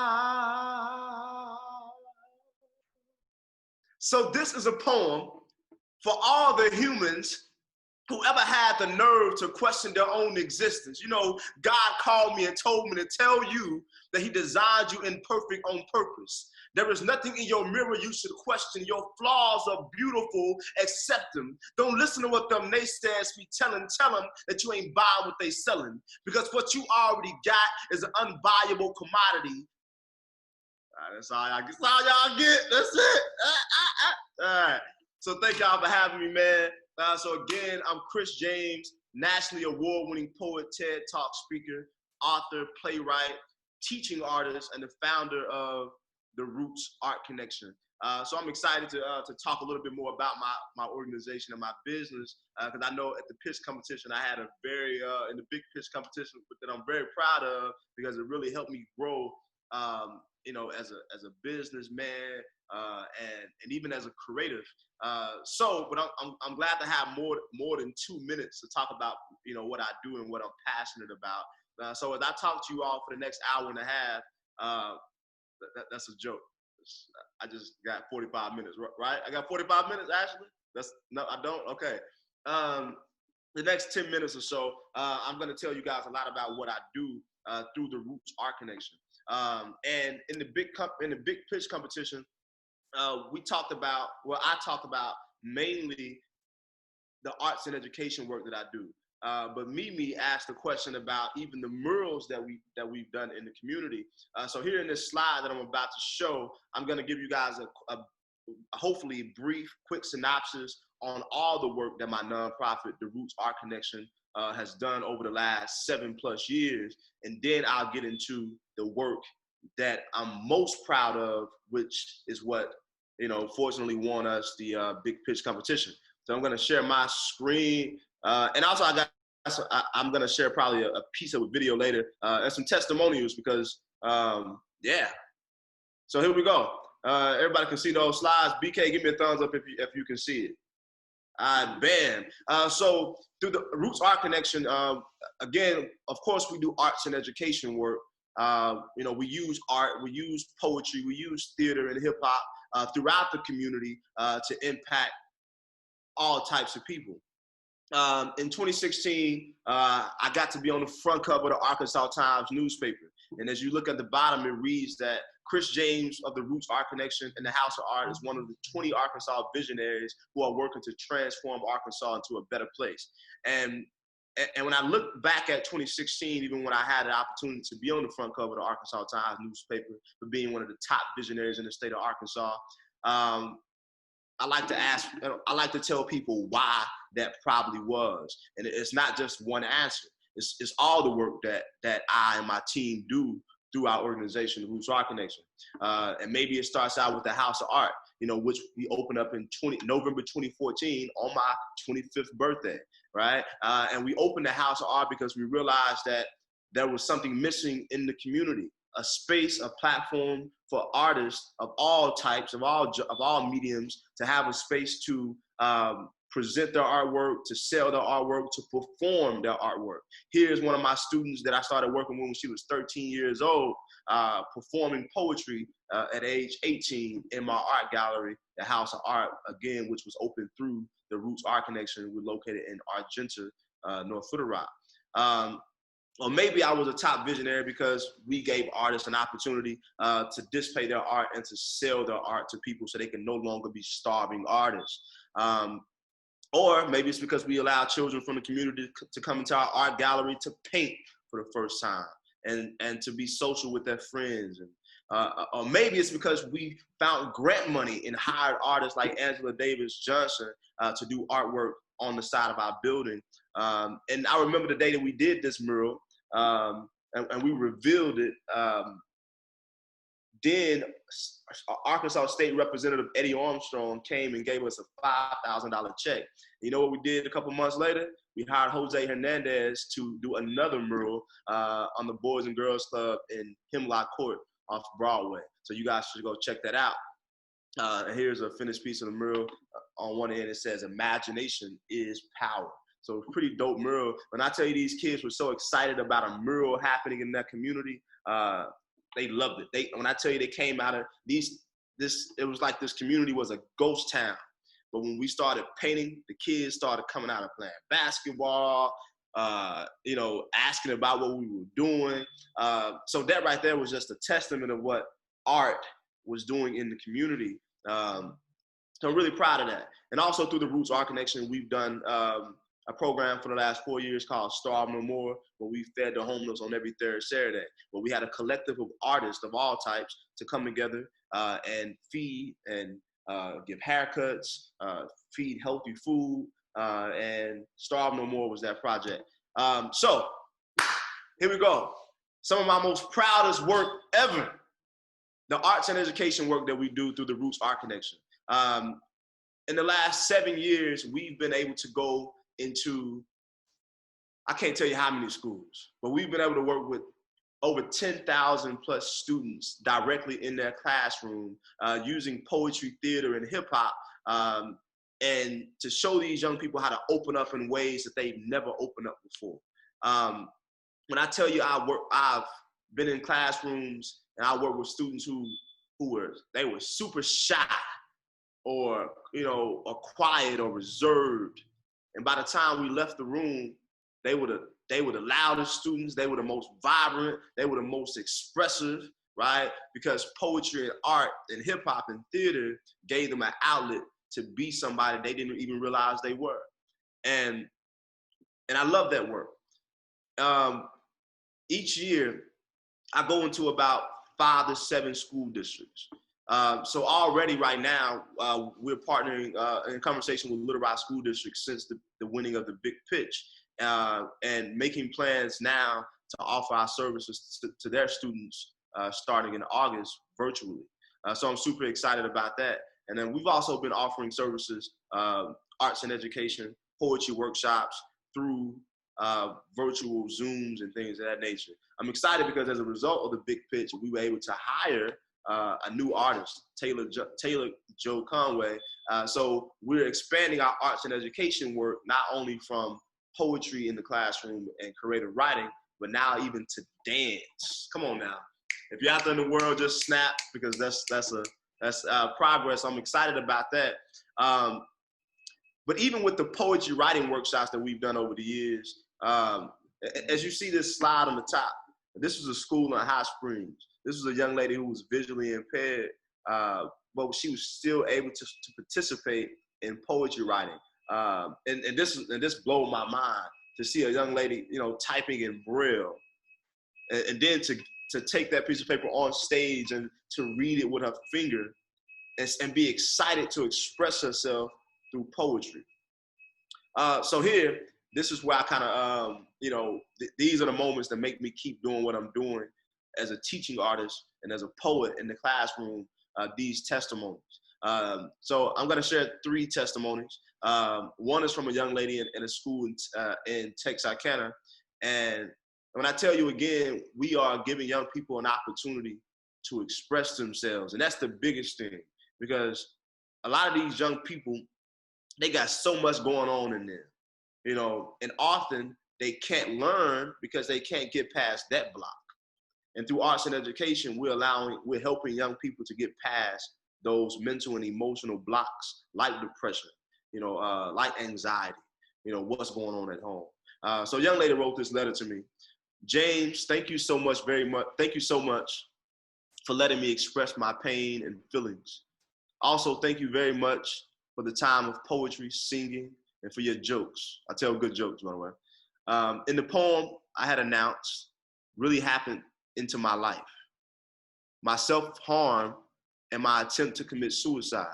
So this is a poem for all the humans who ever had the nerve to question their own existence. You know, God called me and told me to tell you that he designed you imperfect on purpose. There is nothing in your mirror you should question. Your flaws are beautiful, accept them. Don't listen to what them naysayers be telling. Tell them that you ain't buying what they selling. Because what you already got is an unbuyable commodity. That's all y'all get. That's it. All right. So thank y'all for having me, man. So again, I'm Chris James, nationally award-winning poet, TED Talk speaker, author, playwright, teaching artist, and the founder of the Roots Art Connection. So I'm excited to talk a little bit more about my organization and my business, because I know at the pitch competition, I had a very, in the big pitch competition that I'm very proud of, because it really helped me grow, you know, as a businessman, and even as a creative. But I'm glad to have more than 2 minutes to talk about, you know, what I do and what I'm passionate about. So as I talk to you all for the next hour and a half, that's a joke. I just got 45 minutes, right? I got 45 minutes, Ashley? No, I don't? Okay. The next 10 minutes or so, I'm gonna tell you guys a lot about what I do through the Roots Art Connection. And in the big pitch competition, I talked about mainly the arts and education work that I do. But Mimi asked a question about even the murals that we've done in the community. So here in this slide that I'm about to show, I'm going to give you guys a hopefully brief, quick synopsis on all the work that my nonprofit, the Roots Art Connection, has done over the last 7+ years. And then I'll get into the work that I'm most proud of, which is what, you know, fortunately won us the big pitch competition. So I'm going to share my screen. And also I'm going to share probably a piece of a video later and some testimonials, because yeah, So here we go. Everybody can see those slides. BK, give me a thumbs up if you can see it. Bam. So through the Roots Art Connection, again, of course, we do arts and education work. We use art, we use poetry, we use theater and hip hop throughout the community to impact all types of people. In 2016, I got to be on the front cover of the Arkansas Times newspaper. And as you look at the bottom, it reads that Chris James of the Roots Art Connection and the House of Art is one of the 20 Arkansas visionaries who are working to transform Arkansas into a better place. And when I look back at 2016, even when I had the opportunity to be on the front cover of the Arkansas Times newspaper for being one of the top visionaries in the state of Arkansas, I like to tell people why that probably was. And it's not just one answer. It's all the work that I and my team do through our organization, the Roots Art Connection. And maybe it starts out with the House of Art, which we opened up in November 2014 on my 25th birthday, right? And we opened the House of Art because we realized that there was something missing in the community, a space, a platform for artists of all types, of all mediums, to have a space to present their artwork, to sell their artwork, to perform their artwork. Here's one of my students that I started working with when she was 13 years old, performing poetry at age 18 in my art gallery, the House of Art, again, which was opened through the Roots Art Connection. We're located in Argenta, North Little Rock. Or maybe I was a top visionary because we gave artists an opportunity to display their art and to sell their art to people so they can no longer be starving artists. Or maybe it's because we allow children from the community to come into our art gallery to paint for the first time and to be social with their friends. Or maybe it's because we found grant money and hired artists like Angela Davis Johnson to do artwork on the side of our building. And I remember the day that we did this mural, and we revealed it. Then Arkansas State Representative Eddie Armstrong came and gave us a $5,000 check. You know what we did a couple months later? We hired Jose Hernandez to do another mural on the Boys and Girls Club in Hemlock Court off Broadway. So you guys should go check that out. And here's a finished piece of the mural. On one end, it says, "Imagination is power." So it's a pretty dope mural. When I tell you these kids were so excited about a mural happening in that community, they loved it. When I tell you they came out of it was like this community was a ghost town. But when we started painting, the kids started coming out and playing basketball, asking about what we were doing. So that right there was just a testament of what art was doing in the community. So I'm really proud of that. And also through the Roots Art Connection, we've done a program for the last 4 years called Starve No More, where we fed the homeless on every third Saturday, where we had a collective of artists of all types to come together and feed and give haircuts, feed healthy food, and Starve No More was that project. So here we go. Some of my most proudest work ever, the arts and education work that we do through the Roots Art Connection. In the last 7 years, we've been able to go into, I can't tell you how many schools, but we've been able to work with over 10,000 plus students directly in their classroom using poetry, theater, and hip hop, and to show these young people how to open up in ways that they've never opened up before. When I tell you I've been in classrooms and I work with students who were super shy or quiet or reserved. And by the time we left the room, they were the loudest students. They were the most vibrant. They were the most expressive, right? Because poetry and art and hip hop and theater gave them an outlet to be somebody they didn't even realize they were. And I love that work. Each year, I go into about 5 to 7 school districts. So already right now, we're partnering in conversation with Little Rock School District since the winning of the Big Pitch, and making plans now to offer our services to their students starting in August virtually. So I'm super excited about that. And then we've also been offering services, arts and education, poetry workshops through virtual Zooms and things of that nature. I'm excited because as a result of the Big Pitch, we were able to hire a new artist, Taylor Joe Conway. So we're expanding our arts and education work, not only from poetry in the classroom and creative writing, but now even to dance. Come on now. If you're out there in the world, just snap, because that's progress. I'm excited about that. But even with the poetry writing workshops that we've done over the years, as you see this slide on the top, this was a school in Hot Springs. This was a young lady who was visually impaired, but she was still able to participate in poetry writing. And this blew my mind to see a young lady, typing in Braille, and then to take that piece of paper on stage and to read it with her finger and be excited to express herself through poetry. So here, this is where I kind of, these are the moments that make me keep doing what I'm doing as a teaching artist and as a poet in the classroom, these testimonies. So I'm going to share 3 testimonies. One is from a young lady in a school in Texarkana. And when I tell you again, we are giving young people an opportunity to express themselves. And that's the biggest thing, because a lot of these young people, they got so much going on in them, and often they can't learn because they can't get past that block. And through arts and education, we're helping young people to get past those mental and emotional blocks like depression, like anxiety, what's going on at home. So a young lady wrote this letter to me. James, thank you so much, very much. Thank you so much for letting me express my pain and feelings. Also, thank you very much for the time of poetry, singing, and for your jokes. I tell good jokes, by the way. In the poem I had announced really happened into my life. My self-harm and my attempt to commit suicide.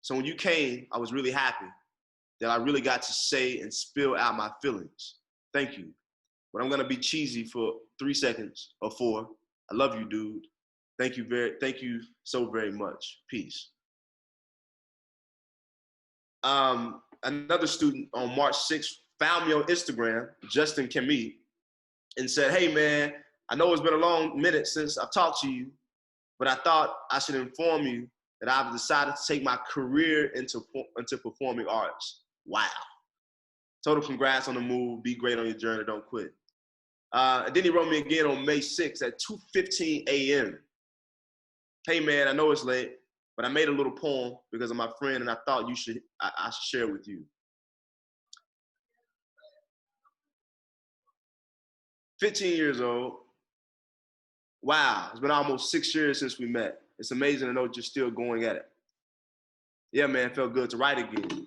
So when you came, I was really happy that I really got to say and spill out my feelings. Thank you. But I'm gonna be cheesy for 3 seconds or 4. I love you, dude. Thank you so very much. Peace. Another student on March 6th found me on Instagram, Justin Kemi, and said, hey man, I know it's been a long minute since I've talked to you, but I thought I should inform you that I've decided to take my career into performing arts. Wow. Total congrats on the move. Be great on your journey. Don't quit. And then he wrote me again on May 6th at 2:15 a.m. Hey man, I know it's late, but I made a little poem because of my friend, and I thought I should share it with you. 15 years old. Wow, it's been almost 6 years since we met. It's amazing to know you're still going at it. Yeah, man, it felt good to write again.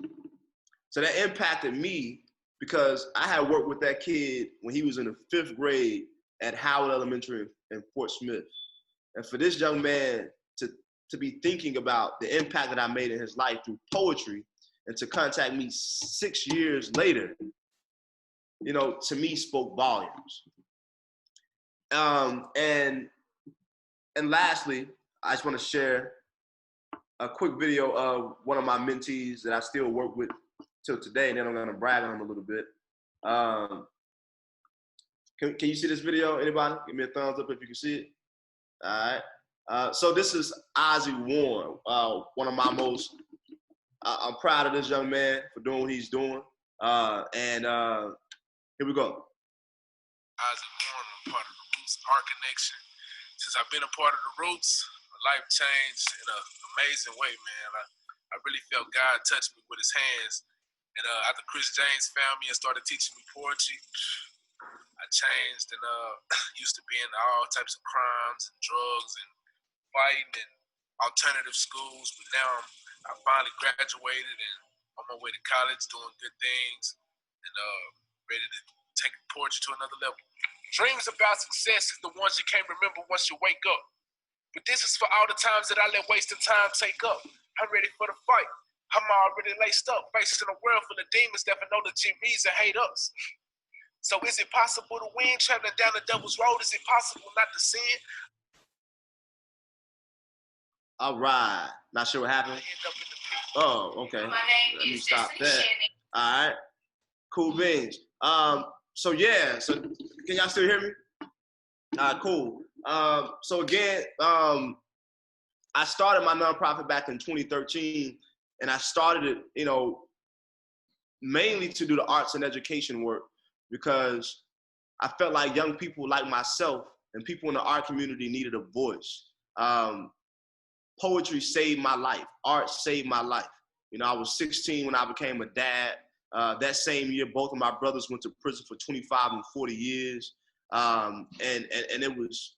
So that impacted me because I had worked with that kid when he was in the 5th grade at Howard Elementary in Fort Smith. And for this young man to be thinking about the impact that I made in his life through poetry and to contact me 6 years later, to me spoke volumes. And lastly, I just want to share a quick video of one of my mentees that I still work with till today, and then I'm going to brag on him a little bit. Can you see this video? Anybody? Give me a thumbs up if you can see it. All right. So this is Ozzy Warren, one of my most, I'm proud of this young man for doing what he's doing. And here we go. Ozzy Warren, I'm part of the Roots Art Connection. Since I've been a part of the Roots, my life changed in an amazing way, man. I really felt God touch me with his hands. And after Chris James found me and started teaching me poetry, I changed and used to be in all types of crimes and drugs and fighting and alternative schools. But now I finally graduated and on my way to college doing good things and ready to take poetry to another level. Dreams about success is the ones you can't remember once you wake up. But this is for all the times that I let wasting time take up. I'm ready for the fight. I'm already laced up, facing a world full of demons that know the reason hate us. So is it possible to win, traveling down the devil's road? Is it possible not to sin? All right. Not sure what happened. Oh, okay. Let me stop that. All right. Cool beans. So yeah, so can y'all still hear me? Cool. So again, I started my nonprofit back in 2013, and I started it, you know, mainly to do the arts and education work, because I felt like young people like myself and people in the art community needed a voice. Poetry saved my life. Art saved my life. You know, I was 16 when I became a dad. That same year, both of my brothers went to prison for 25 and 40 years. And it was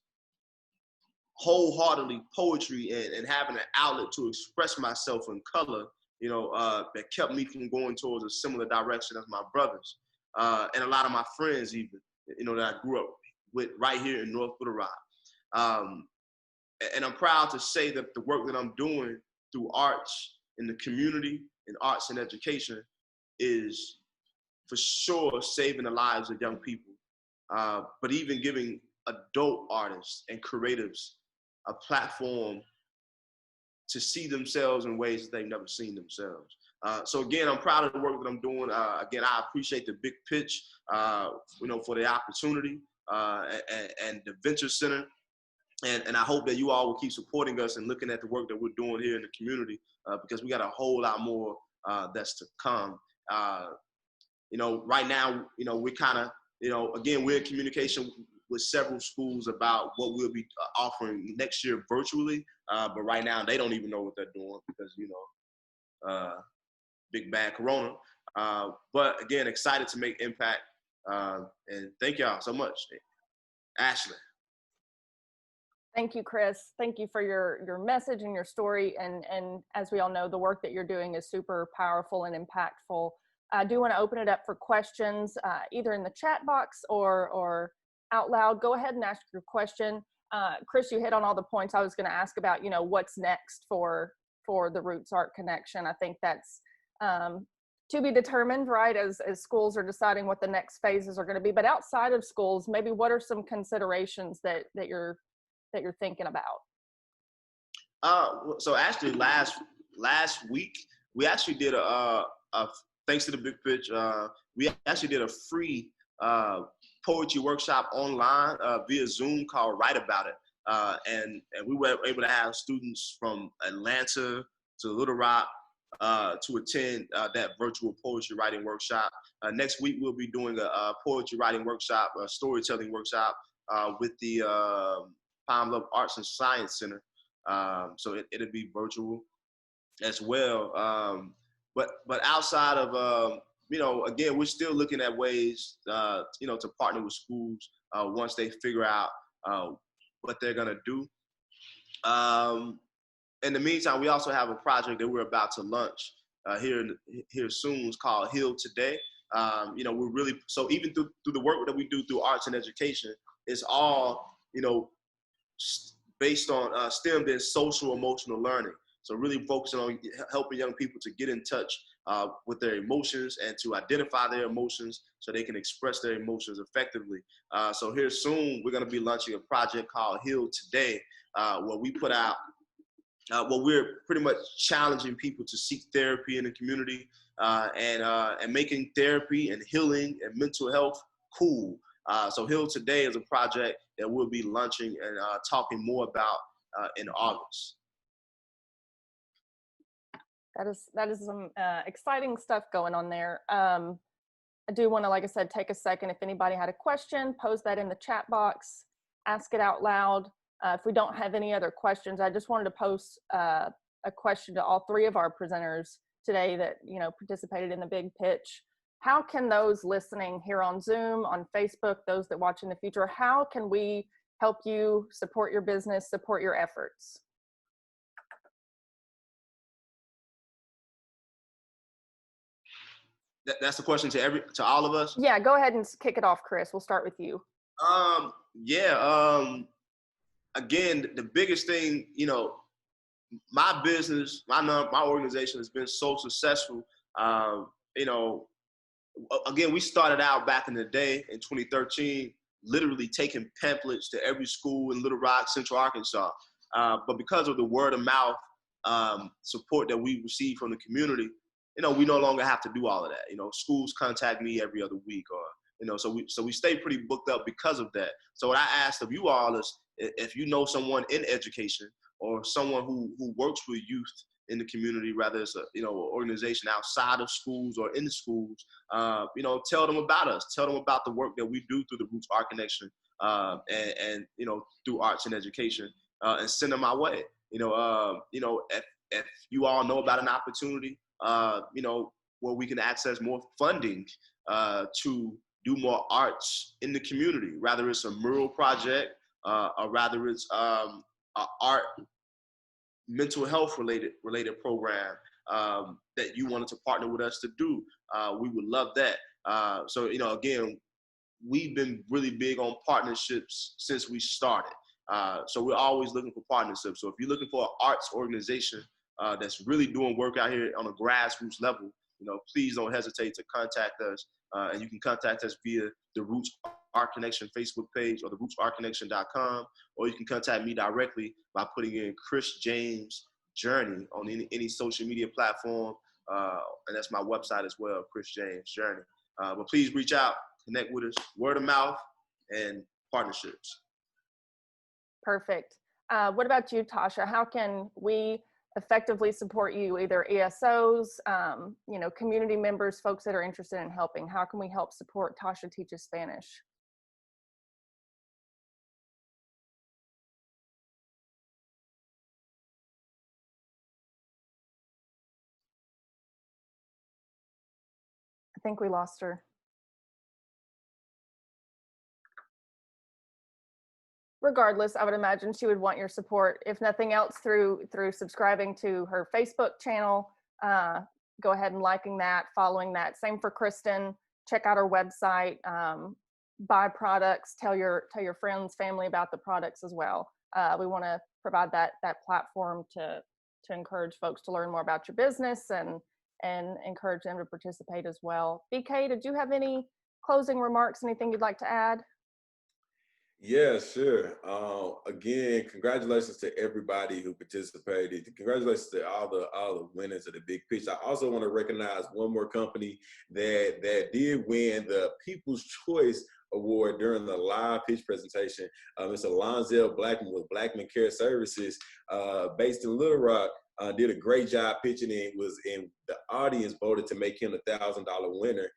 wholeheartedly poetry and having an outlet to express myself in color, you know, that kept me from going towards a similar direction as my brothers. And a lot of my friends even, you know, that I grew up with right here in North Little Rock. And I'm proud to say that the work that I'm doing through arts in the community and arts and education is for sure saving the lives of young people, but even giving adult artists and creatives a platform to see themselves in ways that they've never seen themselves. So again, I'm proud of the work that I'm doing. Again, I appreciate the Big Pitch, you know, for the opportunity and the Venture Center. And I hope that you all will keep supporting us and looking at the work that we're doing here in the community, because we got a whole lot more that's to come. You know, right now, you know, we're kind of, you know, again, we're in communication with several schools about what we'll be offering next year virtually. But right now, they don't even know what they're doing because, you know, big bad Corona. But again, excited to make impact. And thank y'all so much. Ashley. Thank you, Chris. Thank you for your message and your story. And as we all know, the work that you're doing is super powerful and impactful. I do want to open it up for questions, either in the chat box or out loud. Go ahead and ask your question. Chris, you hit on all the points I was going to ask about, you know, what's next for the Roots Art Connection. I think that's to be determined, right, as schools are deciding what the next phases are going to be. But outside of schools, maybe what are some considerations that you're thinking about? So actually last week, we actually did a thanks to the Big Pitch, we actually did a free poetry workshop online via Zoom called Write About It. And we were able to have students from Atlanta to Little Rock to attend that virtual poetry writing workshop. Next week, we'll be doing a poetry writing workshop, a storytelling workshop with the Palm Love Arts and Science Center. So it'll be virtual as well. But outside of, you know, again, we're still looking at ways, you know, to partner with schools once they figure out what they're gonna do. In the meantime, we also have a project that we're about to launch here soon. It's called Heal Today. You know, we're really, so even through the work that we do through arts and education, it's all, you know, based on stemmed in social emotional learning. So really focusing on helping young people to get in touch with their emotions and to identify their emotions so they can express their emotions effectively. So here soon, we're gonna be launching a project called Heal Today, where we put out, well, we're pretty much challenging people to seek therapy in the community and making therapy and healing and mental health cool. So Heal Today is a project that we'll be launching and talking more about in August. That is some exciting stuff going on there. I do want to, like I said, take a second. If anybody had a question, post that in the chat box, ask it out loud. If we don't have any other questions, I just wanted to post a question to all three of our presenters today that, you know, participated in the Big Pitch. How can those listening here on Zoom, on Facebook, those that watch in the future, how can we help you support your business, support your efforts? That's the question to all of us? Yeah, go ahead and kick it off, Chris. We'll start with you. Again, the biggest thing, you know, my business, my organization has been so successful. You know, again, we started out back in the day in 2013, literally taking pamphlets to every school in Little Rock, Central Arkansas. But because of the word of mouth support that we receive from the community, you know, we no longer have to do all of that. You know, schools contact me every other week, or, you know, so we stay pretty booked up because of that. So what I asked of you all is, if you know someone in education or someone who works with youth in the community, rather it's a, you know, an organization outside of schools or in the schools, you know, tell them about us, tell them about the work that we do through the Roots Art Connection, and you know, through arts and education, and send them our way. You know, if you all know about an opportunity, you know, where we can access more funding to do more arts in the community, rather it's a mural project, or rather it's a art mental health related program that you wanted to partner with us to do, we would love that. So, you know, again, we've been really big on partnerships since we started. So we're always looking for partnerships. So if you're looking for an arts organization that's really doing work out here on a grassroots level, you know, please don't hesitate to contact us. And you can contact us via the Roots Art Connection Facebook page or the rootsartconnection.com, or you can contact me directly by putting in Chris James Journey on any social media platform. And that's my website as well, Chris James Journey. But please reach out, connect with us, word of mouth, and partnerships. Perfect. What about you, Tasha? How can we effectively support you, either ESOs, you know, community members, folks that are interested in helping? How can we help support Tasha Teaches Spanish? I think we lost her. Regardless, I would imagine she would want your support, if nothing else, through subscribing to her Facebook channel. Go ahead and liking that, following that. Same for Kristen. Check out her website. Buy products. Tell your friends, family about the products as well. We want to provide that platform to encourage folks to learn more about your business and encourage them to participate as well. BK, did you have any closing remarks? Anything you'd like to add? Yeah, sure. Again, congratulations to everybody who participated. Congratulations to all the winners of the Big Pitch. I also want to recognize one more company that did win the People's Choice Award during the live pitch presentation. Mr. Lonzel Blackman with Blackman Care Services, based in Little Rock. Did a great job pitching it. The audience voted to make him a $1,000 winner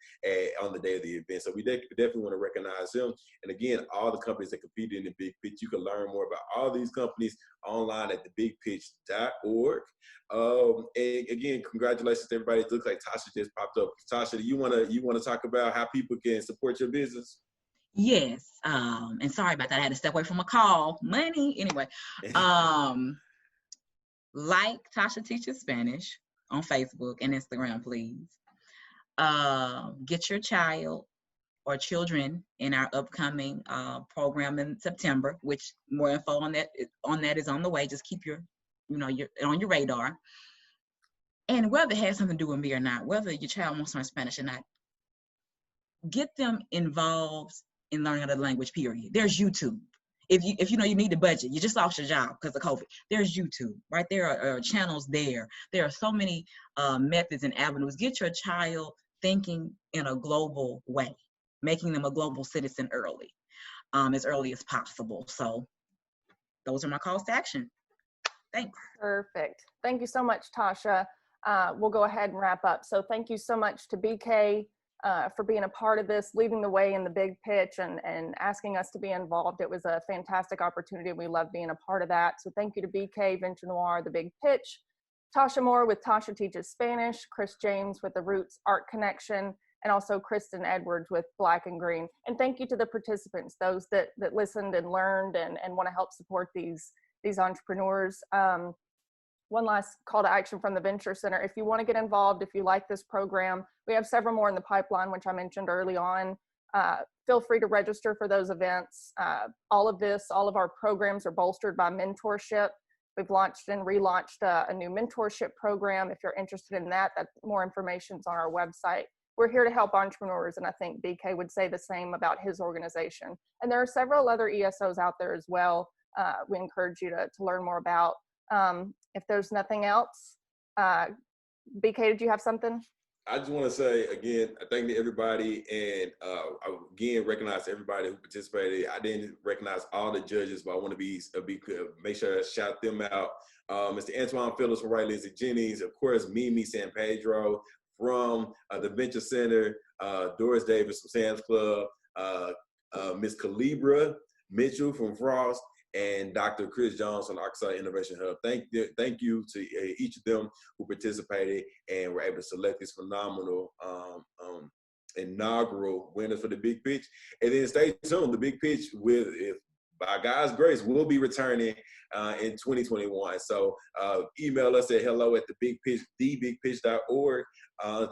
on the day of the event. So we definitely want to recognize him. And again, all the companies that competed in the Big Pitch, you can learn more about all these companies online at thebigpitch.org. And again, congratulations to everybody. It looks like Tasha just popped up. Tasha, do you want to talk about how people can support your business? Yes. And sorry about that. I had to step away from a call. Money. Anyway. Like Tasha Teaches Spanish on Facebook and Instagram, please. Get your child or children in our upcoming program in September, which more info on that is on the way. Just keep you're on your radar. And whether it has something to do with me or not, whether your child wants to learn Spanish or not, get them involved in learning another language, period. There's YouTube. If you know you need a budget, you just lost your job because of COVID, there's YouTube, right? There are channels there. There are so many methods and avenues. Get your child thinking in a global way, making them a global citizen as early as possible. So those are my calls to action. Thanks. Perfect. Thank you so much, Tasha. We'll go ahead and wrap up. So thank you so much to BK for being a part of this, leading the way in the Big Pitch and asking us to be involved. It was a fantastic opportunity. We love being a part of that. So thank you to BK, Venture Noire, the Big Pitch, Tasha Moore with Tasha Teaches Spanish, Chris James with the Roots Art Connection, and also Kristen Edwards with Black and Green. And thank you to the participants, those that listened and learned and want to help support these entrepreneurs. One last call to action from the Venture Center. If you want to get involved, if you like this program, we have several more in the pipeline, which I mentioned early on. Feel free to register for those events. All of our programs are bolstered by mentorship. We've launched and relaunched a new mentorship program. If you're interested in that, more information is on our website. We're here to help entrepreneurs, and I think BK would say the same about his organization. And there are several other ESOs out there as well. We encourage you to learn more about. If there's nothing else, BK, did you have something? I just want to say again, thank you to everybody, and again recognize everybody who participated. I didn't recognize all the judges, but I want to make sure I shout them out. Mr. Antoine Phillips from Right Lindsay Jennings, of course, Mimi San Pedro from the Venture Center, Doris Davis from Sam's Club, Ms. Calibra Mitchell from Frost, and Dr. Chris Jones from the Arkansas Innovation Hub. Thank you to each of them who participated and were able to select these phenomenal inaugural winners for the Big Pitch. And then stay tuned. The Big Pitch, by God's grace, will be returning in 2021. So email us at hello@thebigpitch.org.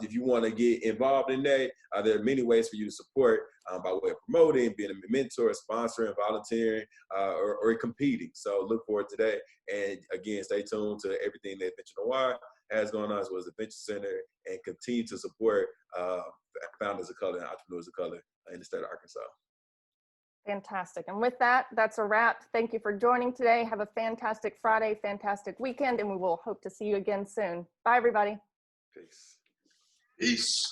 If you want to get involved in that, there are many ways for you to support by way of promoting, being a mentor, sponsoring, volunteering, or competing. So look forward to that. And again, stay tuned to everything that Venture Noire has going on, as well as the Venture Center, and continue to support founders of color and entrepreneurs of color in the state of Arkansas. Fantastic. And with that, that's a wrap. Thank you for joining today. Have a fantastic Friday, fantastic weekend, and we will hope to see you again soon. Bye, everybody. Peace. Peace.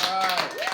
All right.